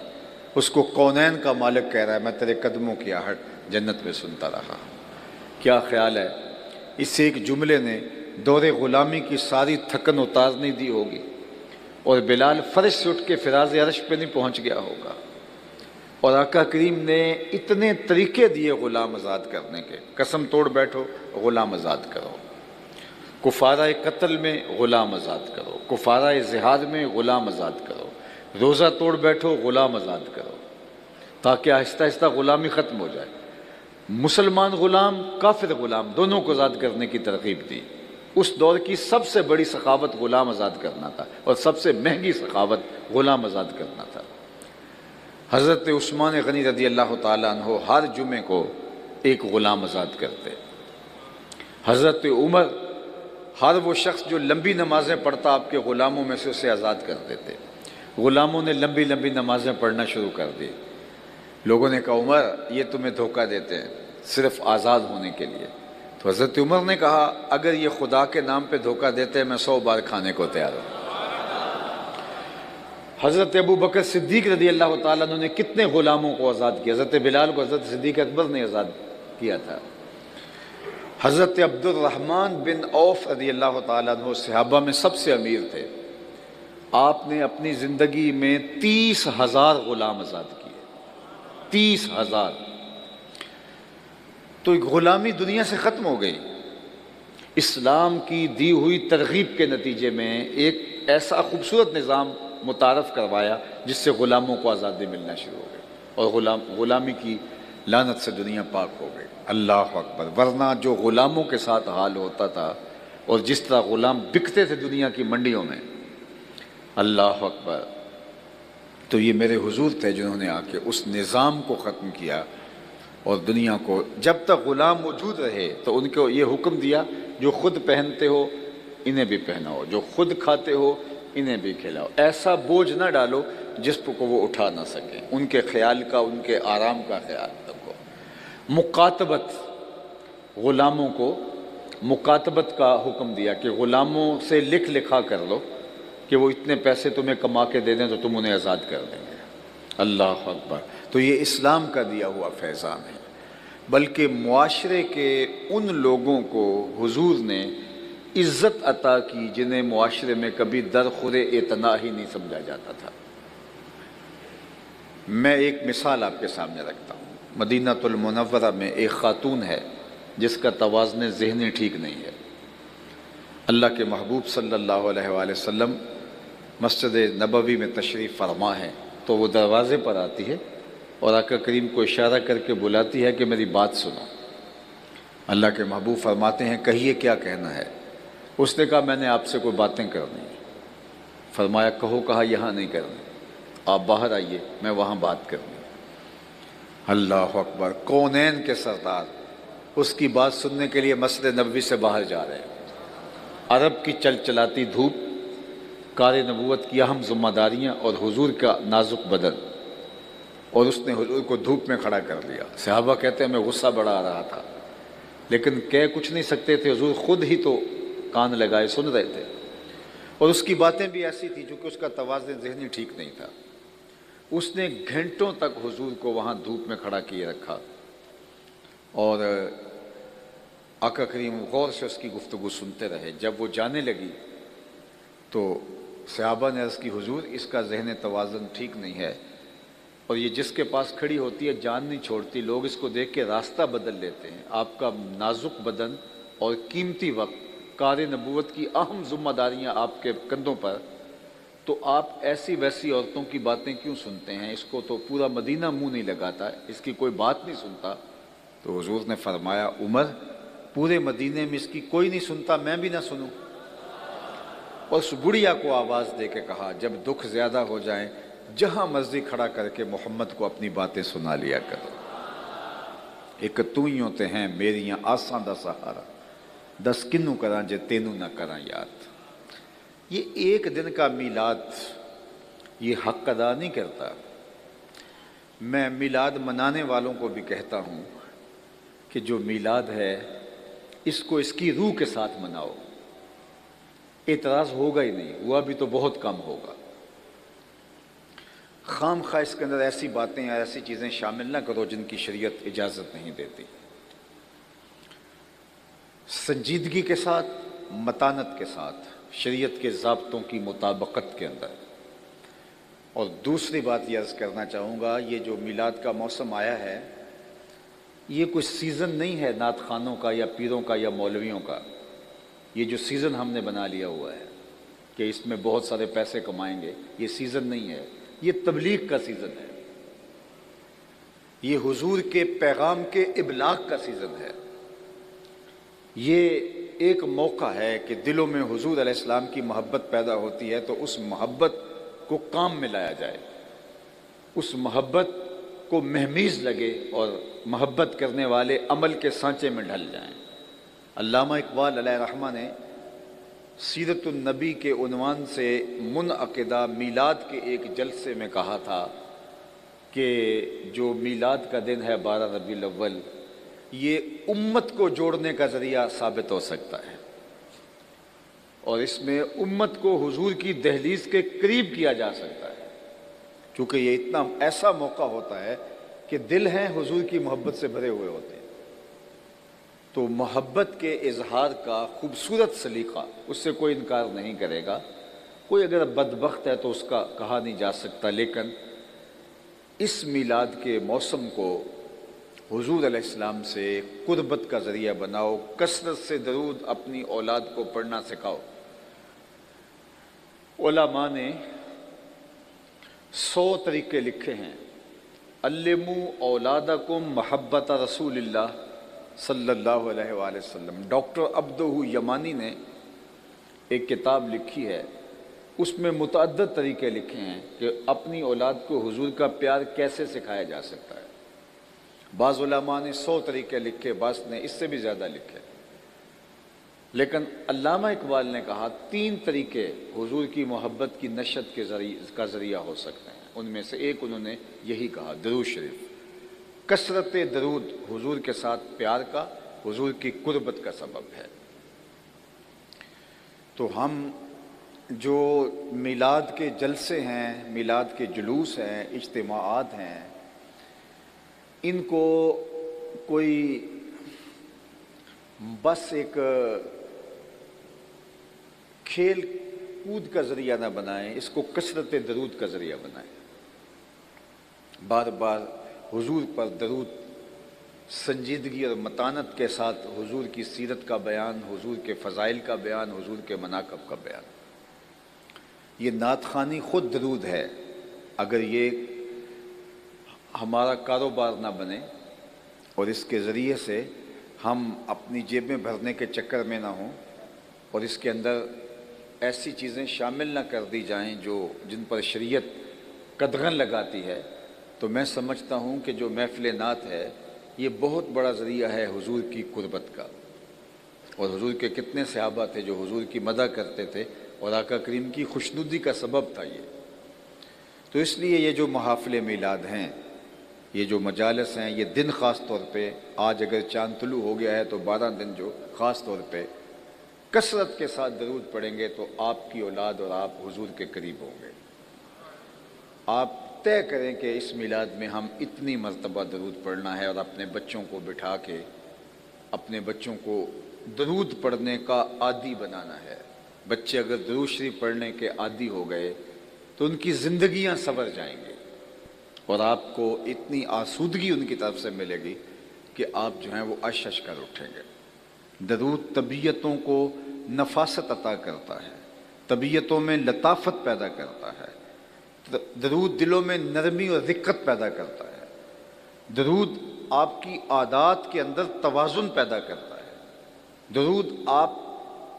Speaker 1: اس کو کونین کا مالک کہہ رہا ہے میں تیرے قدموں کی آہٹ جنت میں سنتا رہا۔ کیا خیال ہے اس ایک جملے نے دور غلامی کی ساری تھکن اتار نہیں دی ہوگی، اور بلال فرش سے اٹھ کے فراز عرش پہ نہیں پہنچ گیا ہوگا، اور آقا کریم نے اتنے طریقے دیے غلام آزاد کرنے کے۔ قسم توڑ بیٹھو غلام آزاد کرو، کفارہ قتل میں غلام آزاد کرو، کفارہ زہاد میں غلام آزاد کرو، روزہ توڑ بیٹھو غلام آزاد کرو، تاکہ آہستہ آہستہ غلامی ختم ہو جائے۔ مسلمان غلام، کافر غلام، دونوں کو آزاد کرنے کی ترغیب دی۔ اس دور کی سب سے بڑی سخاوت غلام آزاد کرنا تھا، اور سب سے مہنگی سخاوت غلام آزاد کرنا تھا۔ حضرت عثمان غنی رضی اللہ تعالیٰ عنہ ہر جمعے کو ایک غلام آزاد کرتے۔ حضرت عمر ہر وہ شخص جو لمبی نمازیں پڑھتا آپ کے غلاموں میں سے اسے آزاد کر دیتے۔ غلاموں نے لمبی لمبی نمازیں پڑھنا شروع کر دی۔ لوگوں نے کہا عمر یہ تمہیں دھوکہ دیتے ہیں صرف آزاد ہونے کے لیے۔ تو حضرت عمر نے کہا اگر یہ خدا کے نام پہ دھوکہ دیتے ہیں میں 100 بار کھانے کو تیار ہوں۔ حضرت ابو بکر صدیق رضی اللہ تعالیٰ عنہ نے کتنے غلاموں کو آزاد کیا؟ حضرت بلال کو حضرت صدیق اکبر نے آزاد کیا تھا۔ حضرت عبد الرحمن بن عوف رضی اللہ تعالیٰ عنہ صحابہ میں سب سے امیر تھے، آپ نے اپنی زندگی میں 30,000 غلام آزاد کیے۔ 30,000۔ تو غلامی دنیا سے ختم ہو گئی۔ اسلام کی دی ہوئی ترغیب کے نتیجے میں ایک ایسا خوبصورت نظام متعارف کروایا جس سے غلاموں کو آزادی ملنا شروع ہو گئی، اور غلامی کی لعنت سے دنیا پاک ہو گئی۔ اللہ اکبر۔ ورنہ جو غلاموں کے ساتھ حال ہوتا تھا اور جس طرح غلام بکتے تھے دنیا کی منڈیوں میں، اللہ اکبر۔ تو یہ میرے حضور تھے جنہوں نے آ کے اس نظام کو ختم کیا، اور دنیا کو جب تک غلام موجود رہے تو ان کو یہ حکم دیا جو خود پہنتے ہو انہیں بھی پہناؤ، جو خود کھاتے ہو انہیں بھی کھلاؤ، ایسا بوجھ نہ ڈالو جس کو وہ اٹھا نہ سکیں، ان کے خیال کا، ان کے آرام کا خیال رکھو۔ مکاتبت، غلاموں کو مکاتبت کا حکم دیا کہ غلاموں سے لکھ لکھا کر لو کہ وہ اتنے پیسے تمہیں کما کے دے دیں تو تم انہیں آزاد کر دیں گے۔ اللہ اکبر۔ تو یہ اسلام کا دیا ہوا فیضان ہے، بلکہ معاشرے کے ان لوگوں کو حضور نے عزت عطا کی جنہیں معاشرے میں کبھی درخور اعتنا ہی نہیں سمجھا جاتا تھا۔ میں ایک مثال آپ کے سامنے رکھتا ہوں۔ مدینہ المنورہ میں ایک خاتون ہے جس کا توازن ذہنی ٹھیک نہیں ہے۔ اللہ کے محبوب صلی اللہ علیہ وآلہ وسلم مسجد نبوی میں تشریف فرما ہے تو وہ دروازے پر آتی ہے اور آقا کریم کو اشارہ کر کے بلاتی ہے کہ میری بات سنو۔ اللہ کے محبوب فرماتے ہیں کہیے کیا کہنا ہے؟ اس نے کہا میں نے آپ سے کوئی باتیں کرنی ہیں۔ فرمایا کہو۔ کہا یہاں نہیں کرنی، آپ باہر آئیے، میں وہاں بات کرنی۔ اللہ اکبر، کونین کے سردار اس کی بات سننے کے لیے مسجد نبوی سے باہر جا رہے ہیں۔ عرب کی چل چلاتی دھوپ، کار نبوت کی اہم ذمہ داریاں اور حضور کا نازک بدن، اور اس نے حضور کو دھوپ میں کھڑا کر لیا۔ صحابہ کہتے ہیں میں غصہ بڑا آ رہا تھا لیکن کہہ کچھ نہیں سکتے تھے، حضور خود ہی تو کان لگائے سن رہے تھے، اور اس کی باتیں بھی ایسی تھی چونکہ اس کا توازن ذہنی ٹھیک نہیں تھا۔ اس نے گھنٹوں تک حضور کو وہاں دھوپ میں کھڑا کیے رکھا، اور آقا کریم غور سے اس کی گفتگو سنتے رہے۔ جب وہ جانے لگی تو صحابہ نے عرض کی حضور اس کا ذہن توازن ٹھیک نہیں ہے، اور یہ جس کے پاس کھڑی ہوتی ہے جان نہیں چھوڑتی، لوگ اس کو دیکھ کے راستہ بدل لیتے ہیں۔ آپ کا نازک بدن اور قیمتی وقت، کار نبوت کی اہم ذمہ داریاں آپ کے کندھوں پر، تو آپ ایسی ویسی عورتوں کی باتیں کیوں سنتے ہیں؟ اس کو تو پورا مدینہ منہ نہیں لگاتا، اس کی کوئی بات نہیں سنتا۔ تو حضور نے فرمایا عمر، پورے مدینے میں اس کی کوئی نہیں سنتا، میں بھی نہ سنوں؟ اور اس بڑھیا کو آواز دے کے کہا جب دکھ زیادہ ہو جائیں جہاں مرضی کھڑا کر کے محمد کو اپنی باتیں سنا لیا کرو۔ ایک تو ہی ہوتے ہیں میریاں آساں دا سہارا، دس کنوں کراں جے تینوں نہ کراں یاد۔ یہ ایک دن کا میلاد یہ حق ادا نہیں کرتا۔ میں میلاد منانے والوں کو بھی کہتا ہوں کہ جو میلاد ہے اس کو اس کی روح کے ساتھ مناؤ۔ اعتراض ہوگا ہی نہیں، ہوا بھی تو بہت کم ہوگا۔ خام خواہ اس کے اندر ایسی باتیں یا ایسی چیزیں شامل نہ کرو جن کی شریعت اجازت نہیں دیتی۔ سنجیدگی کے ساتھ، متانت کے ساتھ، شریعت کے ضابطوں کی مطابقت کے اندر۔ اور دوسری بات یہ عرض کرنا چاہوں گا، یہ جو میلاد کا موسم آیا ہے یہ کوئی سیزن نہیں ہے نعت خوانوں کا یا پیروں کا یا مولویوں کا۔ یہ جو سیزن ہم نے بنا لیا ہوا ہے کہ اس میں بہت سارے پیسے کمائیں گے، یہ سیزن نہیں ہے، یہ تبلیغ کا سیزن ہے، یہ حضور کے پیغام کے ابلاغ کا سیزن ہے۔ یہ ایک موقع ہے کہ دلوں میں حضور علیہ السلام کی محبت پیدا ہوتی ہے تو اس محبت کو کام میں لایا جائے، اس محبت کو مہمیز لگے اور محبت کرنے والے عمل کے سانچے میں ڈھل جائیں۔ علامہ اقبال علیہ رحمہ نے سیرت النبی کے عنوان سے منعقدہ میلاد کے ایک جلسے میں کہا تھا کہ جو میلاد کا دن ہے 12 ربیع الاول، یہ امت کو جوڑنے کا ذریعہ ثابت ہو سکتا ہے، اور اس میں امت کو حضور کی دہلیز کے قریب کیا جا سکتا ہے، کیونکہ یہ اتنا ایسا موقع ہوتا ہے کہ دل ہیں حضور کی محبت سے بھرے ہوئے ہوتے ہیں۔ تو محبت کے اظہار کا خوبصورت سلیقہ، اس سے کوئی انکار نہیں کرے گا۔ کوئی اگر بدبخت ہے تو اس کا کہا نہیں جا سکتا، لیکن اس میلاد کے موسم کو حضور علیہ السلام سے قربت کا ذریعہ بناؤ، کثرت سے درود اپنی اولاد کو پڑھنا سکھاؤ۔ علماء نے 100 طریقے لکھے ہیں۔ علموا اولادکم محبت رسول اللہ صلی اللہ علیہ وآلہ وسلم۔ ڈاکٹر عبدہ یمانی نے ایک کتاب لکھی ہے، اس میں متعدد طریقے لکھے ہیں کہ اپنی اولاد کو حضور کا پیار کیسے سکھایا جا سکتا ہے۔ بعض علماء نے 100 طریقے لکھے، بعض نے اس سے بھی زیادہ لکھے، لیکن علامہ اقبال نے کہا 3 طریقے حضور کی محبت کی نشت کے کا ذریعہ ہو سکتے ہیں۔ ان میں سے ایک انہوں نے یہی کہا، درود شریف۔ کثرت درود حضور کے ساتھ پیار کا، حضور کی قربت کا سبب ہے۔ تو ہم جو میلاد کے جلسے ہیں، میلاد کے جلوس ہیں، اجتماعات ہیں، ان کو کوئی بس ایک کھیل کود کا ذریعہ نہ بنائیں، اس کو کثرت درود کا ذریعہ بنائیں۔ بار بار حضور پر درود، سنجیدگی اور متانت کے ساتھ حضور کی سیرت کا بیان، حضور کے فضائل کا بیان، حضور کے مناقب کا بیان۔ یہ نعت خوانی خود درود ہے. اگر یہ ہمارا کاروبار نہ بنے اور اس کے ذریعے سے ہم اپنی جیبیں بھرنے کے چکر میں نہ ہوں اور اس کے اندر ایسی چیزیں شامل نہ کر دی جائیں جن پر شریعت قدغن لگاتی ہے، تو میں سمجھتا ہوں کہ جو محفل نعت ہے یہ بہت بڑا ذریعہ ہے حضور کی قربت کا. اور حضور کے کتنے صحابہ تھے جو حضور کی مدح کرتے تھے اور آقا کریم کی خوشنودی کا سبب تھا یہ. تو اس لیے یہ جو محافل میلاد ہیں، یہ جو مجالس ہیں، یہ دن خاص طور پہ آج اگر چاند طلوع ہو گیا ہے تو 12 دن جو خاص طور پہ کثرت کے ساتھ درود پڑھیں گے تو آپ کی اولاد اور آپ حضور کے قریب ہوں گے. آپ طے کریں کہ اس میلاد میں ہم اتنی مرتبہ درود پڑھنا ہے اور اپنے بچوں کو بٹھا کے اپنے بچوں کو درود پڑھنے کا عادی بنانا ہے. بچے اگر درود شریف پڑھنے کے عادی ہو گئے تو ان کی زندگیاں سنور جائیں گے اور آپ کو اتنی آسودگی ان کی طرف سے ملے گی کہ آپ جو ہیں وہ اشش کر اٹھیں گے. درود طبیعتوں کو نفاست عطا کرتا ہے، طبیعتوں میں لطافت پیدا کرتا ہے. درود دلوں میں نرمی اور رقت پیدا کرتا ہے. درود آپ کی عادات کے اندر توازن پیدا کرتا ہے. درود آپ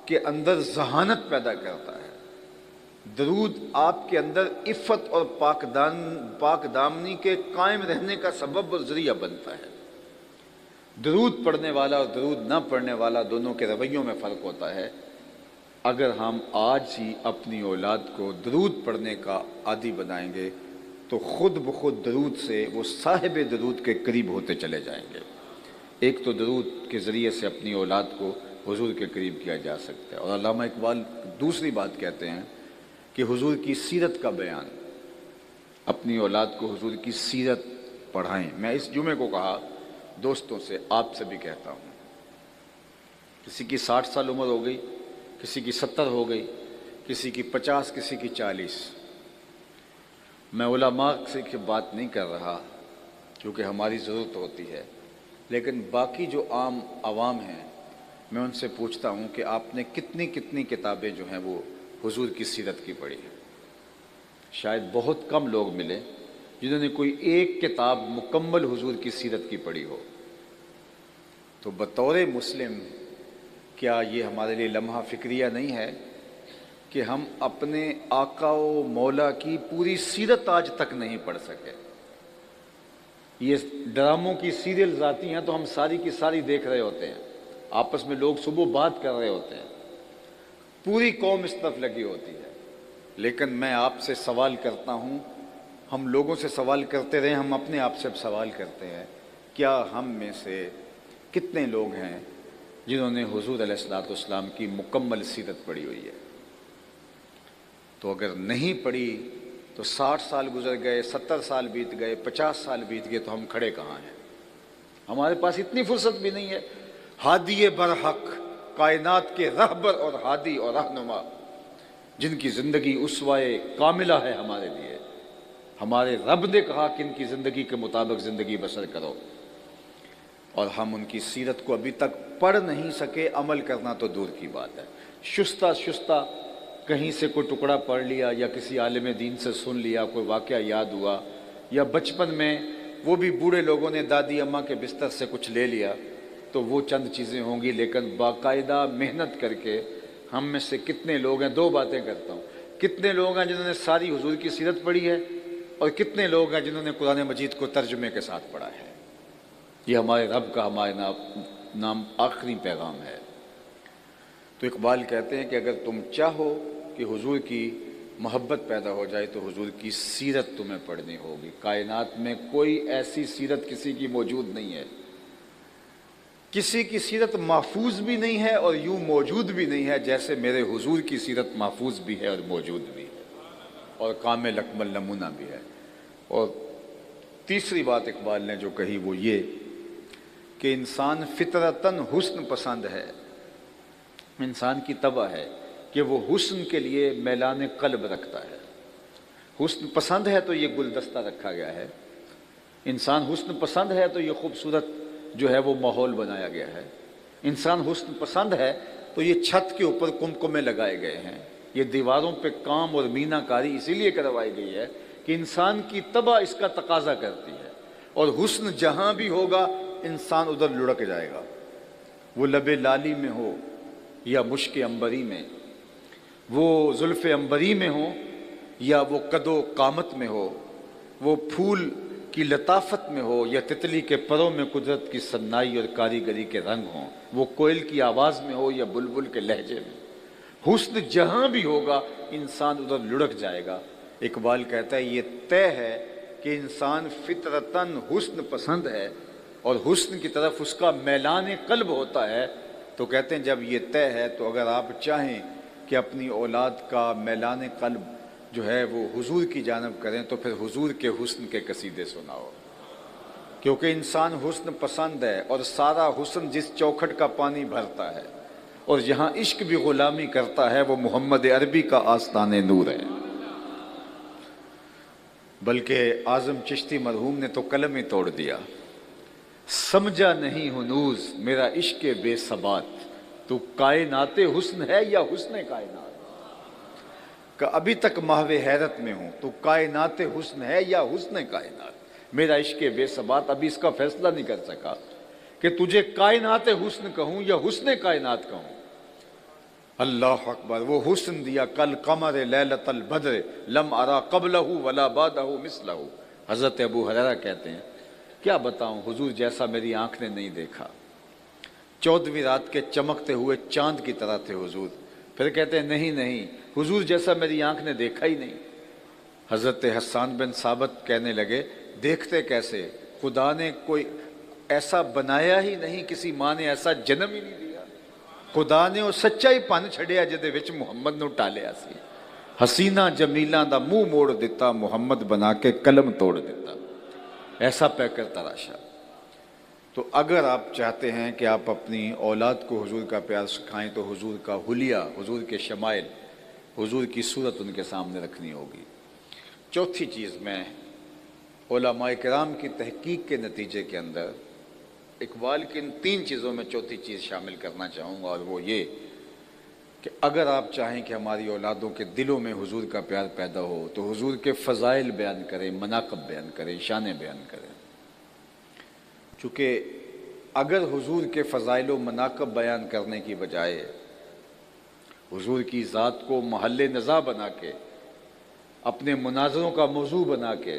Speaker 1: کے اندر ذہانت پیدا کرتا ہے. درود آپ کے اندر عفت اور پاک دامنی کے قائم رہنے کا سبب اور ذریعہ بنتا ہے. درود پڑھنے والا اور درود نہ پڑھنے والا دونوں کے رویوں میں فرق ہوتا ہے. اگر ہم آج ہی اپنی اولاد کو درود پڑھنے کا عادی بنائیں گے تو خود بخود درود سے وہ صاحب درود کے قریب ہوتے چلے جائیں گے. ایک تو درود کے ذریعے سے اپنی اولاد کو حضور کے قریب کیا جا سکتا ہے. اور علامہ اقبال دوسری بات کہتے ہیں کہ حضور کی سیرت کا بیان، اپنی اولاد کو حضور کی سیرت پڑھائیں. میں اس جمعے کو کہا دوستوں سے، آپ سے بھی کہتا ہوں، کسی کی 60 سال عمر ہو گئی، کسی کی 70 ہو گئی، کسی کی 50، کسی کی 40. میں علماء سے کی بات نہیں کر رہا کیونکہ ہماری ضرورت ہوتی ہے، لیکن باقی جو عام عوام ہیں میں ان سے پوچھتا ہوں کہ آپ نے کتنی کتابیں جو ہیں وہ حضور کی سیرت کی پڑھی ہے. شاید بہت کم لوگ ملے جنہوں نے کوئی ایک کتاب مکمل حضور کی سیرت کی پڑھی ہو. تو بطور مسلم کیا یہ ہمارے لیے لمحہ فکریہ نہیں ہے کہ ہم اپنے آقا و مولا کی پوری سیرت آج تک نہیں پڑھ سکے؟ یہ ڈراموں کی سیریل ذاتی ہیں تو ہم ساری کی ساری دیکھ رہے ہوتے ہیں، آپس میں لوگ صبح بات کر رہے ہوتے ہیں، پوری قوم اس طرف لگی ہوتی ہے. لیکن میں آپ سے سوال کرتا ہوں، ہم لوگوں سے سوال کرتے رہے، ہم اپنے آپ سے سوال کرتے ہیں، کیا ہم میں سے کتنے لوگ ہیں جنہوں نے حضور علیہ الصلوۃ والسلام کی مکمل سیرت پڑھی ہوئی ہے؟ تو اگر نہیں پڑھی تو 60 سال گزر گئے، 70 سال بیت گئے، 50 سال بیت گئے، تو ہم کھڑے کہاں ہیں؟ ہمارے پاس اتنی فرصت بھی نہیں ہے. ہادی برحق، کائنات کے رہبر اور ہادی اور رہنما، جن کی زندگی اسوائے کاملہ ہے ہمارے لیے. ہمارے رب نے کہا کہ ان کی زندگی کے مطابق زندگی بسر کرو، اور ہم ان کی سیرت کو ابھی تک پڑھ نہیں سکے. عمل کرنا تو دور کی بات ہے. شستہ کہیں سے کوئی ٹکڑا پڑھ لیا یا کسی عالم دین سے سن لیا، کوئی واقعہ یاد ہوا، یا بچپن میں وہ بھی بوڑھے لوگوں نے دادی اماں کے بستر سے کچھ لے لیا، تو وہ چند چیزیں ہوں گی. لیکن باقاعدہ محنت کر کے ہم میں سے کتنے لوگ ہیں، دو باتیں کرتا ہوں، کتنے لوگ ہیں جنہوں نے ساری حضور کی سیرت پڑھی ہے، اور کتنے لوگ ہیں جنہوں نے قرآن مجید کو ترجمے کے ساتھ پڑھا ہے. یہ ہمارے رب کا ہمارے نام آخری پیغام ہے. تو اقبال کہتے ہیں کہ اگر تم چاہو کہ حضور کی محبت پیدا ہو جائے تو حضور کی سیرت تمہیں پڑھنی ہوگی. کائنات میں کوئی ایسی سیرت کسی کی موجود نہیں ہے، کسی کی سیرت محفوظ بھی نہیں ہے اور یوں موجود بھی نہیں ہے جیسے میرے حضور کی سیرت محفوظ بھی ہے اور موجود بھی ہے اور کامل اکمل نمونہ بھی ہے. اور تیسری بات اقبال نے جو کہی وہ یہ کہ انسان فطرتاً حسن پسند ہے. انسان کی طبع ہے کہ وہ حسن کے لیے میلان قلب رکھتا ہے. حسن پسند ہے تو یہ گلدستہ رکھا گیا ہے. انسان حسن پسند ہے تو یہ خوبصورت جو ہے وہ ماحول بنایا گیا ہے. انسان حسن پسند ہے تو یہ چھت کے اوپر کمکمے لگائے گئے ہیں، یہ دیواروں پہ کام اور مینہ کاری اسی لیے کروائی گئی ہے کہ انسان کی طبع اس کا تقاضا کرتی ہے، اور حسن جہاں بھی ہوگا انسان ادھر لڑک جائے گا، وہ لب لالی میں ہو یا مشک عنبری میں، وہ زلف عنبری میں ہو یا وہ قد و قامت میں ہو، وہ پھول کی لطافت میں ہو یا تتلی کے پروں میں قدرت کی صنائی اور کاریگری کے رنگ ہوں، وہ کوئل کی آواز میں ہو یا بلبل کے لہجے میں، حسن جہاں بھی ہوگا انسان ادھر لڑک جائے گا۔ اقبال کہتا ہے یہ طے ہے کہ انسان فطرتاً حسن پسند ہے اور حسن کی طرف اس کا میلان قلب ہوتا ہے۔ تو کہتے ہیں جب یہ طے ہے تو اگر آپ چاہیں کہ اپنی اولاد کا میلان قلب جو ہے وہ حضور کی جانب کریں تو پھر حضور کے حسن کے قصیدے سناؤ، کیونکہ انسان حسن پسند ہے، اور سارا حسن جس چوکھٹ کا پانی بھرتا ہے اور جہاں عشق بھی غلامی کرتا ہے وہ محمد عربی کا آستان نور ہے۔ بلکہ اعظم چشتی مرحوم نے تو قلم ہی توڑ دیا، سمجھا نہیں ہنوز میرا عشق بے ثبات، تو کائنات حسن ہے یا حسن کائنات، کہ ابھی تک محو حیرت میں ہوں، تو کائنات حسن ہے یا حسن کائنات، میرا عشق بے ثبات ابھی اس کا فیصلہ نہیں کر سکا کہ تجھے کائنات حسن کہوں یا حسن کائنات کہوں۔ اللہ اکبر، وہ حسن دیا کل قمر لیلۃ البدر لم ارا قبلہ ولا بعدہ مثلہ۔ حضرت ابو ہریرہ کہتے ہیں کیا بتاؤں حضور جیسا میری آنکھ نے نہیں دیکھا، 14ویں رات کے چمکتے ہوئے چاند کی طرح تھے حضور۔ پھر کہتے ہیں نہیں حضور جیسا میری آنکھ نے دیکھا ہی نہیں۔ حضرت حسان بن ثابت کہنے لگے دیکھتے کیسے، خدا نے کوئی ایسا بنایا ہی نہیں، کسی ماں نے ایسا جنم ہی نہیں دیا، خدا نے وہ سچا ہی پن چھڑیا جدے وچ محمد نو ٹالیا سی، حسینہ جمیلاں دا منہ موڑ دیتا، محمد بنا کے قلم توڑ دیتا، ایسا پیکر تراشا۔ تو اگر آپ چاہتے ہیں کہ آپ اپنی اولاد کو حضور کا پیار سکھائیں تو حضور کا حلیہ، حضور کے شمائل، حضور کی صورت ان کے سامنے رکھنی ہوگی۔ چوتھی چیز میں علماء کرام کی تحقیق کے نتیجے کے اندر اقبال کی ان 3 چیزوں میں چوتھی چیز شامل کرنا چاہوں گا، اور وہ یہ کہ اگر آپ چاہیں کہ ہماری اولادوں کے دلوں میں حضور کا پیار پیدا ہو تو حضور کے فضائل بیان کریں، مناقب بیان کریں، شانیں بیان کریں۔ چونکہ اگر حضور کے فضائل و مناقب بیان کرنے کی بجائے حضور کی ذات کو محل نزاع بنا کے، اپنے مناظروں کا موضوع بنا کے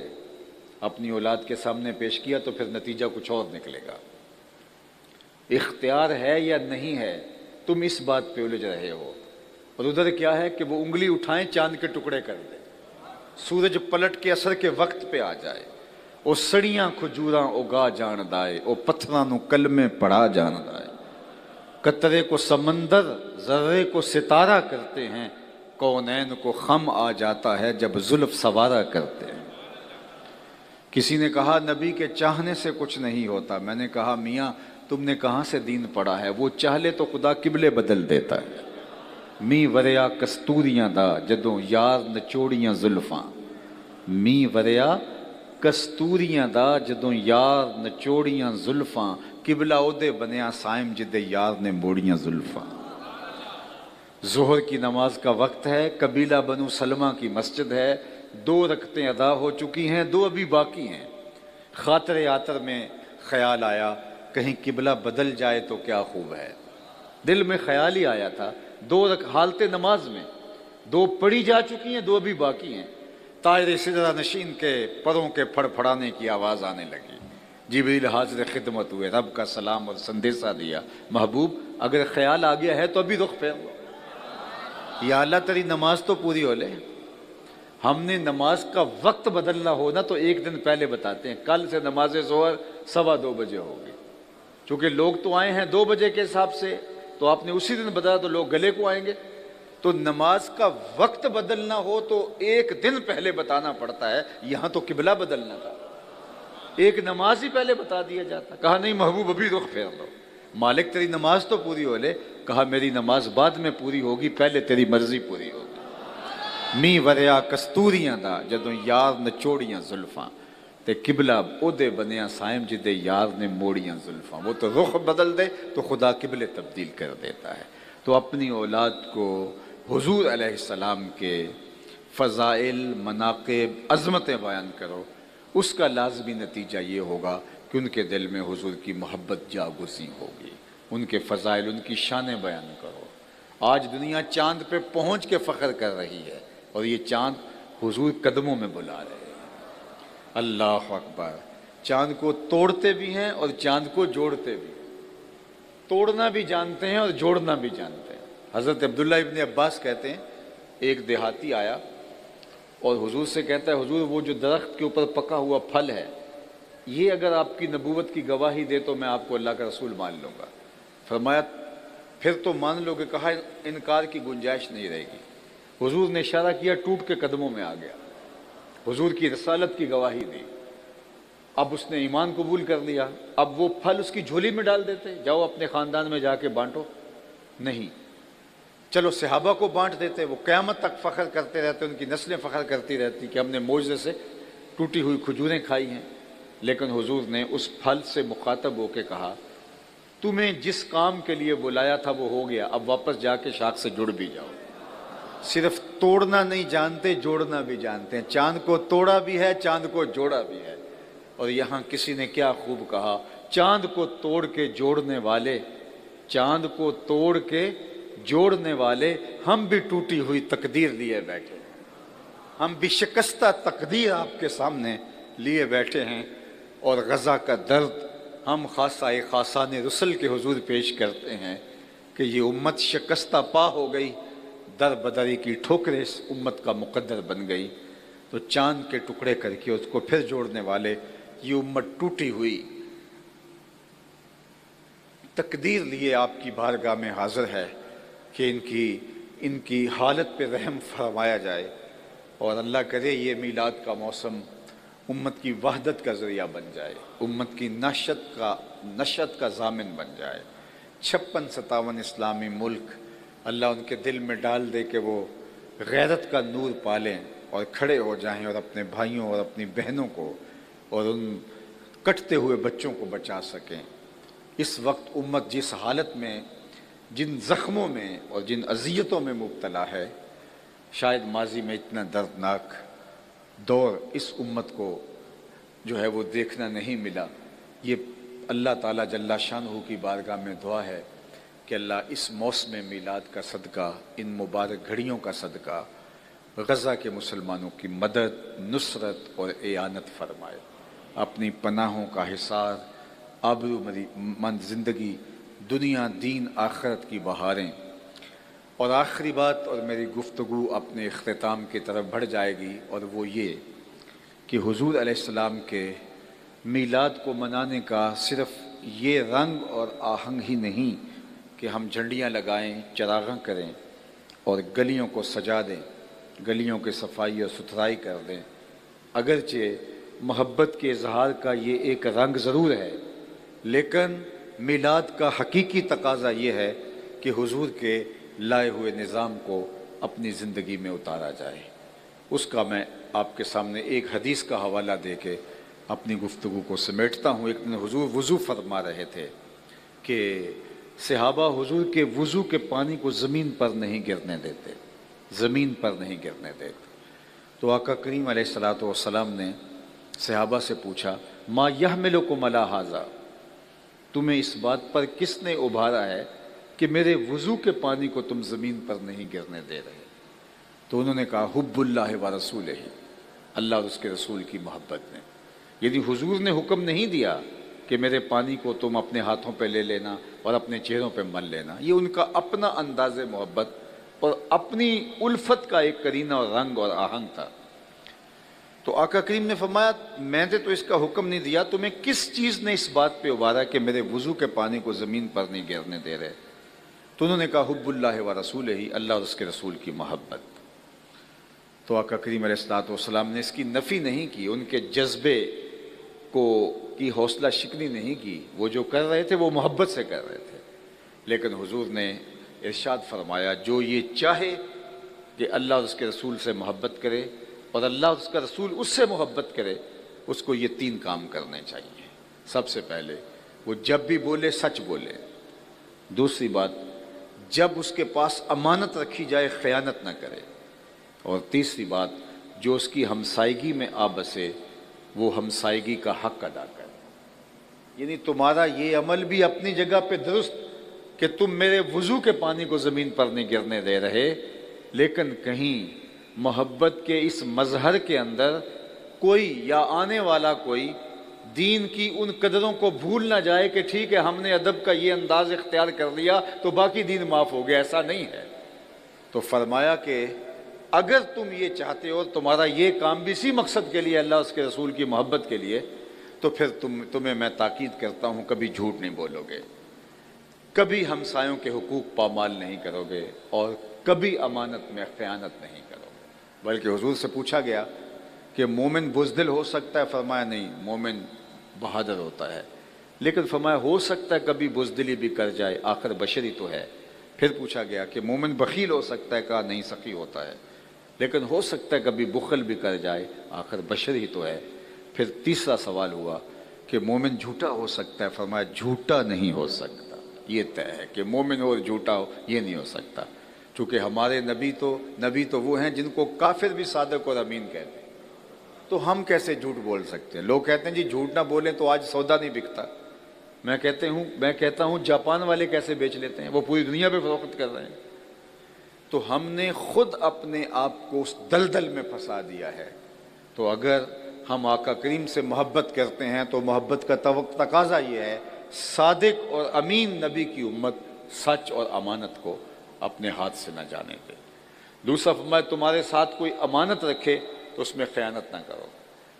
Speaker 1: اپنی اولاد کے سامنے پیش کیا تو پھر نتیجہ کچھ اور نکلے گا۔ اختیار ہے یا نہیں ہے، تم اس بات پہ الجھ رہے ہو، اور ادھر کیا ہے کہ وہ انگلی اٹھائیں چاند کے ٹکڑے کر دیں، سورج پلٹ کے اثر کے وقت پہ آ جائے، او سڑیاں کھجوراں اگا جان دائے، او پتھراں نو کلمے پڑھا جان دائے، قطرے کو سمندر ذرے کو ستارہ کرتے ہیں، کونین کو خم آ جاتا ہے جب زلف سوارا کرتے ہیں۔ کسی نے کہا نبی کے چاہنے سے کچھ نہیں ہوتا، میں نے کہا میاں تم نے کہاں سے دین پڑھا ہے، وہ چاہ لے تو خدا قبلے بدل دیتا ہے۔ می وریا کستوریاں دا جدوں یار نچوڑیاں زلفاں، می وریا کستوریاں دا جدوں یار نچوڑیاں زلفاں، قبلہ اودے بنیا سائم جدے یار نے موڑیاں زلفاں۔ ظہر کی نماز کا وقت ہے، قبیلہ بنو سلمہ کی مسجد ہے، 2 رکعتیں ادا ہو چکی ہیں، 2 ابھی باقی ہیں۔ خاطر آتر میں خیال آیا کہیں قبلہ بدل جائے تو کیا خوب ہے، دل میں خیال ہی آیا تھا، 2 حالت نماز میں 2 پڑھی جا چکی ہیں، 2 ابھی باقی ہیں۔ طائر سدرہ نشین کے پروں کے پھڑ پھڑانے کی آواز آنے لگی، جبریل حاضر خدمت ہوئے، رب کا سلام اور سندیسہ دیا، محبوب اگر خیال آ گیا ہے تو ابھی رخ پھیر لو، یا اللہ تیری نماز تو پوری ہو لے۔ ہم نے نماز کا وقت بدلنا ہو نا تو 1 دن پہلے بتاتے ہیں، کل سے نماز ظہر 2:15 بجے ہوگی، چونکہ لوگ تو آئے ہیں 2 بجے کے حساب سے، تو آپ نے اسی دن بتایا تو لوگ گلے کو آئیں گے، تو نماز کا وقت بدلنا ہو تو 1 دن پہلے بتانا پڑتا ہے۔ یہاں تو قبلہ بدلنا تھا، 1 نماز ہی پہلے بتا دیا جاتا، کہا نہیں محبوب ابھی رخ پھیر لو، مالک تیری نماز تو پوری ہو لے، کہا میری نماز بعد میں پوری ہوگی، پہلے تیری مرضی پوری ہوگی۔ می وریا کستوریاں دا جدوں یار نچوڑیاں زلفاں، تے قبلہ اودے بنیا سائم جدے یار نے موڑیاں زلفاں۔ وہ تو رخ بدل دے تو خدا قبلے تبدیل کر دیتا ہے۔ تو اپنی اولاد کو حضور علیہ السلام کے فضائل، مناقب، عظمتیں بیان کرو، اس کا لازمی نتیجہ یہ ہوگا کہ ان کے دل میں حضور کی محبت جاگزی ہوگی، ان کے فضائل، ان کی شانیں بیان کرو۔ آج دنیا چاند پہ پہنچ کے فخر کر رہی ہے، اور یہ چاند حضور قدموں میں بلا رہے ہیں۔ اللہ اکبر! چاند کو توڑتے بھی ہیں اور چاند کو جوڑتے بھی، توڑنا بھی جانتے ہیں اور جوڑنا بھی جانتے ہیں۔ حضرت عبداللہ ابن عباس کہتے ہیں ایک دیہاتی آیا اور حضور سے کہتا ہے حضور وہ جو درخت کے اوپر پکا ہوا پھل ہے یہ اگر آپ کی نبوت کی گواہی دے تو میں آپ کو اللہ کا رسول مان لوں گا۔ فرمایا پھر تو مان لو گے، کہا انکار کی گنجائش نہیں رہے گی۔ حضور نے اشارہ کیا، ٹوٹ کے قدموں میں آ گیا، حضور کی رسالت کی گواہی دی۔ اب اس نے ایمان قبول کر لیا، اب وہ پھل اس کی جھولی میں ڈال دیتے، جاؤ اپنے خاندان میں جا کے بانٹو، نہیں، چلو صحابہ کو بانٹ دیتے، وہ قیامت تک فخر کرتے رہتے، ان کی نسلیں فخر کرتی رہتی کہ ہم نے معجزے سے ٹوٹی ہوئی کھجوریں کھائی ہیں۔ لیکن حضور نے اس پھل سے مخاطب ہو کے کہا تمہیں جس کام کے لیے بلایا تھا وہ ہو گیا، اب واپس جا کے شاخ سے جڑ بھی جاؤ۔ صرف توڑنا نہیں جانتے، جوڑنا بھی جانتے ہیں۔ چاند کو توڑا بھی ہے، چاند کو جوڑا بھی ہے۔ اور یہاں کسی نے کیا خوب کہا، چاند کو توڑ کے جوڑنے والے، چاند کو توڑ کے جوڑنے والے، ہم بھی ٹوٹی ہوئی تقدیر لیے بیٹھے ہیں، ہم بھی شکستہ تقدیر آپ کے سامنے لیے بیٹھے ہیں، اور غزہ کا درد ہم خاصہ خاصان رسل کے حضور پیش کرتے ہیں کہ یہ امت شکستہ پا ہو گئی، در بدری کی ٹھوکریں اس امت کا مقدر بن گئی۔ تو چاند کے ٹکڑے کر کے اس کو پھر جوڑنے والے، یہ امت ٹوٹی ہوئی تقدیر لیے آپ کی بارگاہ میں حاضر ہے کہ ان کی حالت پہ رحم فرمایا جائے، اور اللہ کرے یہ میلاد کا موسم امت کی وحدت کا ذریعہ بن جائے، امت کی نشت کا ضامن بن جائے۔ 56-57 اسلامی ملک اللہ ان کے دل میں ڈال دے کہ وہ غیرت کا نور پالیں اور کھڑے ہو جائیں اور اپنے بھائیوں اور اپنی بہنوں کو اور ان کٹتے ہوئے بچوں کو بچا سکیں۔ اس وقت امت جس حالت میں، جن زخموں میں اور جن اذیتوں میں مبتلا ہے، شاید ماضی میں اتنا دردناک دور اس امت کو جو ہے وہ دیکھنا نہیں ملا۔ یہ اللہ تعالیٰ جل شانہ کی بارگاہ میں دعا ہے کہ اللہ اس موسم میلاد کا صدقہ، ان مبارک گھڑیوں کا صدقہ غزہ کے مسلمانوں کی مدد، نصرت اور اعانت فرمائے، اپنی پناہوں کا حصار، آبرو مند زندگی، دنیا دین آخرت کی بہاریں۔ اور آخری بات، اور میری گفتگو اپنے اختتام کی طرف بڑھ جائے گی، اور وہ یہ کہ حضور علیہ السلام کے میلاد کو منانے کا صرف یہ رنگ اور آہنگ ہی نہیں کہ ہم جھنڈیاں لگائیں، چراغاں کریں اور گلیوں کو سجا دیں، گلیوں کی صفائی اور ستھرائی کر دیں۔ اگرچہ محبت کے اظہار کا یہ ایک رنگ ضرور ہے، لیکن میلاد کا حقیقی تقاضا یہ ہے کہ حضور کے لائے ہوئے نظام کو اپنی زندگی میں اتارا جائے۔ اس کا میں آپ کے سامنے ایک حدیث کا حوالہ دے کے اپنی گفتگو کو سمیٹتا ہوں۔ ایک دن حضور وضو فرما رہے تھے کہ صحابہ حضور کے وضو کے پانی کو زمین پر نہیں گرنے دیتے، زمین پر نہیں گرنے دیتے۔ تو آقا کریم علیہ الصلوۃ والسلام نے صحابہ سے پوچھا ما یحملکم علی ھذا، تمہیں اس بات پر کس نے ابھارا ہے کہ میرے وضو کے پانی کو تم زمین پر نہیں گرنے دے رہے؟ تو انہوں نے کہا حب اللہ و رسولہ، اللہ اور اس کے رسول کی محبت نے۔ یعنی حضور نے حکم نہیں دیا کہ میرے پانی کو تم اپنے ہاتھوں پہ لے لینا اور اپنے چہروں پہ مل لینا، یہ ان کا اپنا انداز محبت اور اپنی الفت کا ایک قرینہ اور رنگ اور آہنگ تھا۔ تو آقا کریم نے فرمایا میں نے تو اس کا حکم نہیں دیا، تمہیں کس چیز نے اس بات پہ ابھارا کہ میرے وضو کے پانی کو زمین پر نہیں گرنے دے رہے؟ تو انہوں نے کہا حب اللہ و رسولہ، اللہ اور اس کے رسول کی محبت۔ تو آقا کریم علیہ الصلوۃ والسلام نے اس کی نفی نہیں کی، ان کے جذبے کی حوصلہ شکنی نہیں کی، وہ جو کر رہے تھے وہ محبت سے کر رہے تھے۔ لیکن حضور نے ارشاد فرمایا جو یہ چاہے کہ اللہ اور اس کے رسول سے محبت کرے اور اللہ اور اس کا رسول اس سے محبت کرے، اس کو یہ 3 کام کرنے چاہیے۔ سب سے پہلے وہ جب بھی بولے سچ بولے، دوسری بات جب اس کے پاس امانت رکھی جائے خیانت نہ کرے، اور تیسری بات جو اس کی ہمسائیگی میں آ بسے وہ ہمسائیگی کا حق ادا کرے۔ یعنی تمہارا یہ عمل بھی اپنی جگہ پہ درست کہ تم میرے وضو کے پانی کو زمین پر نہیں گرنے دے رہے، لیکن کہیں محبت کے اس مظہر کے اندر کوئی یا آنے والا کوئی دین کی ان قدروں کو بھول نہ جائے کہ ٹھیک ہے ہم نے ادب کا یہ انداز اختیار کر لیا تو باقی دین معاف ہو گیا، ایسا نہیں ہے۔ تو فرمایا کہ اگر تم یہ چاہتے ہو تمہارا یہ کام بھی اسی مقصد کے لیے، اللہ اس کے رسول کی محبت کے لیے، تو پھر تمہیں میں تاکید کرتا ہوں کبھی جھوٹ نہیں بولو گے، کبھی ہمسایوں کے حقوق پامال نہیں کرو گے، اور کبھی امانت میں خیانت نہیں کرو گے۔ بلکہ حضور سے پوچھا گیا کہ مومن بزدل ہو سکتا ہے؟ فرمایا نہیں، مومن بہادر ہوتا ہے، لیکن فرمایا ہو سکتا ہے کبھی بزدلی بھی کر جائے، آخر بشری تو ہے۔ پھر پوچھا گیا کہ مومن بخیل ہو سکتا ہے؟ کہا نہیں، سخی ہوتا ہے، لیکن ہو سکتا ہے کبھی بخل بھی کر جائے، آخر بشر ہی تو ہے۔ پھر تیسرا سوال ہوا کہ مومن جھوٹا ہو سکتا ہے؟ فرمایا جھوٹا نہیں ہو سکتا، یہ طے ہے کہ مومن ہو اور جھوٹا ہو یہ نہیں ہو سکتا، چونکہ ہمارے نبی تو وہ ہیں جن کو کافر بھی صادق اور امین کہتے ہیں، تو ہم کیسے جھوٹ بول سکتے ہیں؟ لوگ کہتے ہیں جی جھوٹ نہ بولیں تو آج سودا نہیں بکتا۔ میں کہتا ہوں جاپان والے کیسے بیچ لیتے ہیں؟ وہ پوری دنیا پہ فروخت کر رہے ہیں۔ تو ہم نے خود اپنے آپ کو اس دلدل میں پھنسا دیا ہے۔ تو اگر ہم آقا کریم سے محبت کرتے ہیں تو محبت کا تقاضا یہ ہے صادق اور امین نبی کی امت سچ اور امانت کو اپنے ہاتھ سے نہ جانے دے۔ دوسرا فرمایا تمہارے ساتھ کوئی امانت رکھے تو اس میں خیانت نہ کرو۔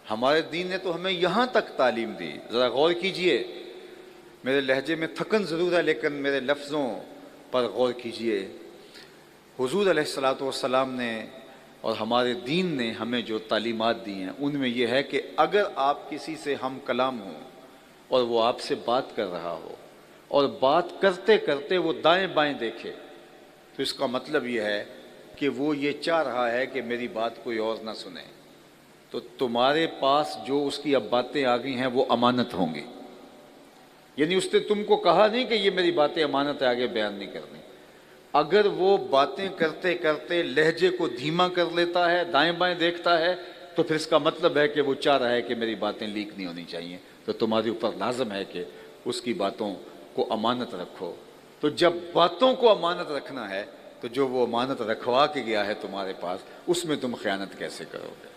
Speaker 1: ہمارے دین نے تو ہمیں یہاں تک تعلیم دی، ذرا غور کیجئے، میرے لہجے میں تھکن ضرور ہے لیکن میرے لفظوں پر غور کیجئے۔ حضور علیہ الصلوۃ والسلام نے اور ہمارے دین نے ہمیں جو تعلیمات دی ہیں ان میں یہ ہے کہ اگر آپ کسی سے ہم کلام ہوں اور وہ آپ سے بات کر رہا ہو اور بات کرتے کرتے وہ دائیں بائیں دیکھے تو اس کا مطلب یہ ہے کہ وہ یہ چاہ رہا ہے کہ میری بات کوئی اور نہ سنے، تو تمہارے پاس جو اس کی اب باتیں آ گئی ہیں وہ امانت ہوں گی۔ یعنی اس نے تم کو کہا نہیں کہ یہ میری باتیں امانت ہے، آگے بیان نہیں کرنی۔ اگر وہ باتیں کرتے کرتے لہجے کو دھیما کر لیتا ہے، دائیں بائیں دیکھتا ہے، تو پھر اس کا مطلب ہے کہ وہ چاہ رہا ہے کہ میری باتیں لیک نہیں ہونی چاہیے، تو تمہارے اوپر لازم ہے کہ اس کی باتوں کو امانت رکھو۔ تو جب باتوں کو امانت رکھنا ہے تو جو وہ امانت رکھوا کے گیا ہے تمہارے پاس، اس میں تم خیانت کیسے کرو گے؟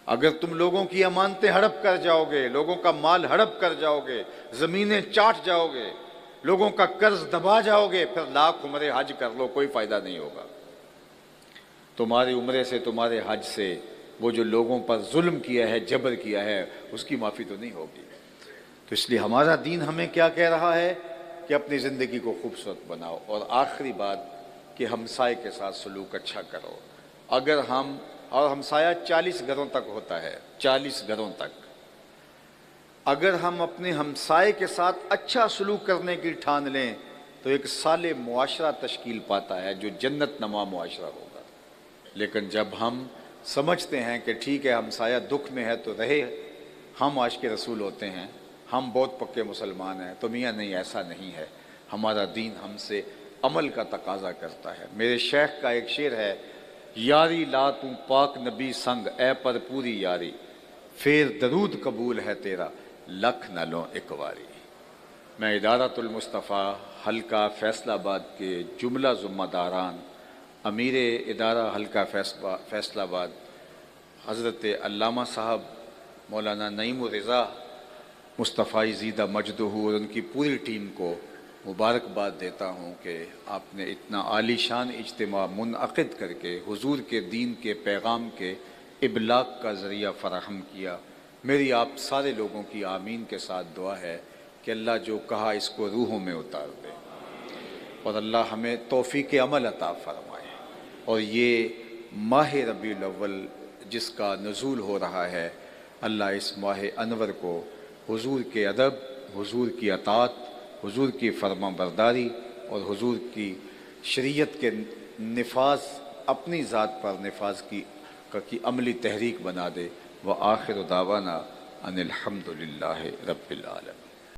Speaker 1: اگر تم لوگوں کی امانتیں ہڑپ کر جاؤ گے، لوگوں کا مال ہڑپ کر جاؤ گے، زمینیں چاٹ جاؤ گے، لوگوں کا قرض دبا جاؤ گے، پھر لاکھ عمرے حج کر لو کوئی فائدہ نہیں ہوگا۔ تمہاری عمرے سے، تمہارے حج سے وہ جو لوگوں پر ظلم کیا ہے، جبر کیا ہے، اس کی معافی تو نہیں ہوگی۔ تو اس لیے ہمارا دین ہمیں کیا کہہ رہا ہے کہ اپنی زندگی کو خوبصورت بناؤ، اور آخری بات کہ ہمسائے کے ساتھ سلوک اچھا کرو۔ اگر اور ہمسایہ 40 گھروں تک ہوتا ہے، 40 گھروں تک، اگر ہم اپنے ہمسائے کے ساتھ اچھا سلوک کرنے کی ٹھان لیں تو ایک صالح معاشرہ تشکیل پاتا ہے جو جنت نما معاشرہ ہوگا۔ لیکن جب ہم سمجھتے ہیں کہ ٹھیک ہے ہمسایہ دکھ میں ہے تو رہے، ہم عاشق رسول ہوتے ہیں، ہم بہت پکے مسلمان ہیں، تو میاں نہیں، ایسا نہیں ہے۔ ہمارا دین ہم سے عمل کا تقاضا کرتا ہے۔ میرے شیخ کا ایک شعر ہے، یاری لا تو پاک نبی سنگ اے پر پوری یاری، پھر درود قبول ہے تیرا لکھ نہ لو ایک واری۔ میں ادارۃ المصطفیٰ حلقہ فیصل آباد کے جملہ ذمہ داران، امیر ادارہ حلقہ فیصل آباد حضرت علامہ صاحب مولانا نعیم الرضا مصطفی زیدہ مجدہ اور ان کی پوری ٹیم کو مبارکباد دیتا ہوں کہ آپ نے اتنا عالی شان اجتماع منعقد کر کے حضور کے دین کے پیغام کے ابلاغ کا ذریعہ فراہم کیا۔ میری آپ سارے لوگوں کی آمین کے ساتھ دعا ہے کہ اللہ جو کہا اس کو روحوں میں اتار دے، اور اللہ ہمیں توفیق عمل عطا فرمائے، اور یہ ماہ ربیع الاول جس کا نزول ہو رہا ہے، اللہ اس ماہ انور کو حضور کے ادب، حضور کی اطاعت، حضور کی فرما برداری اور حضور کی شریعت کے نفاذ، اپنی ذات پر نفاذ کی عملی تحریک بنا دے۔ وآخر دعوانا ان الحمد للہ رب العالمین۔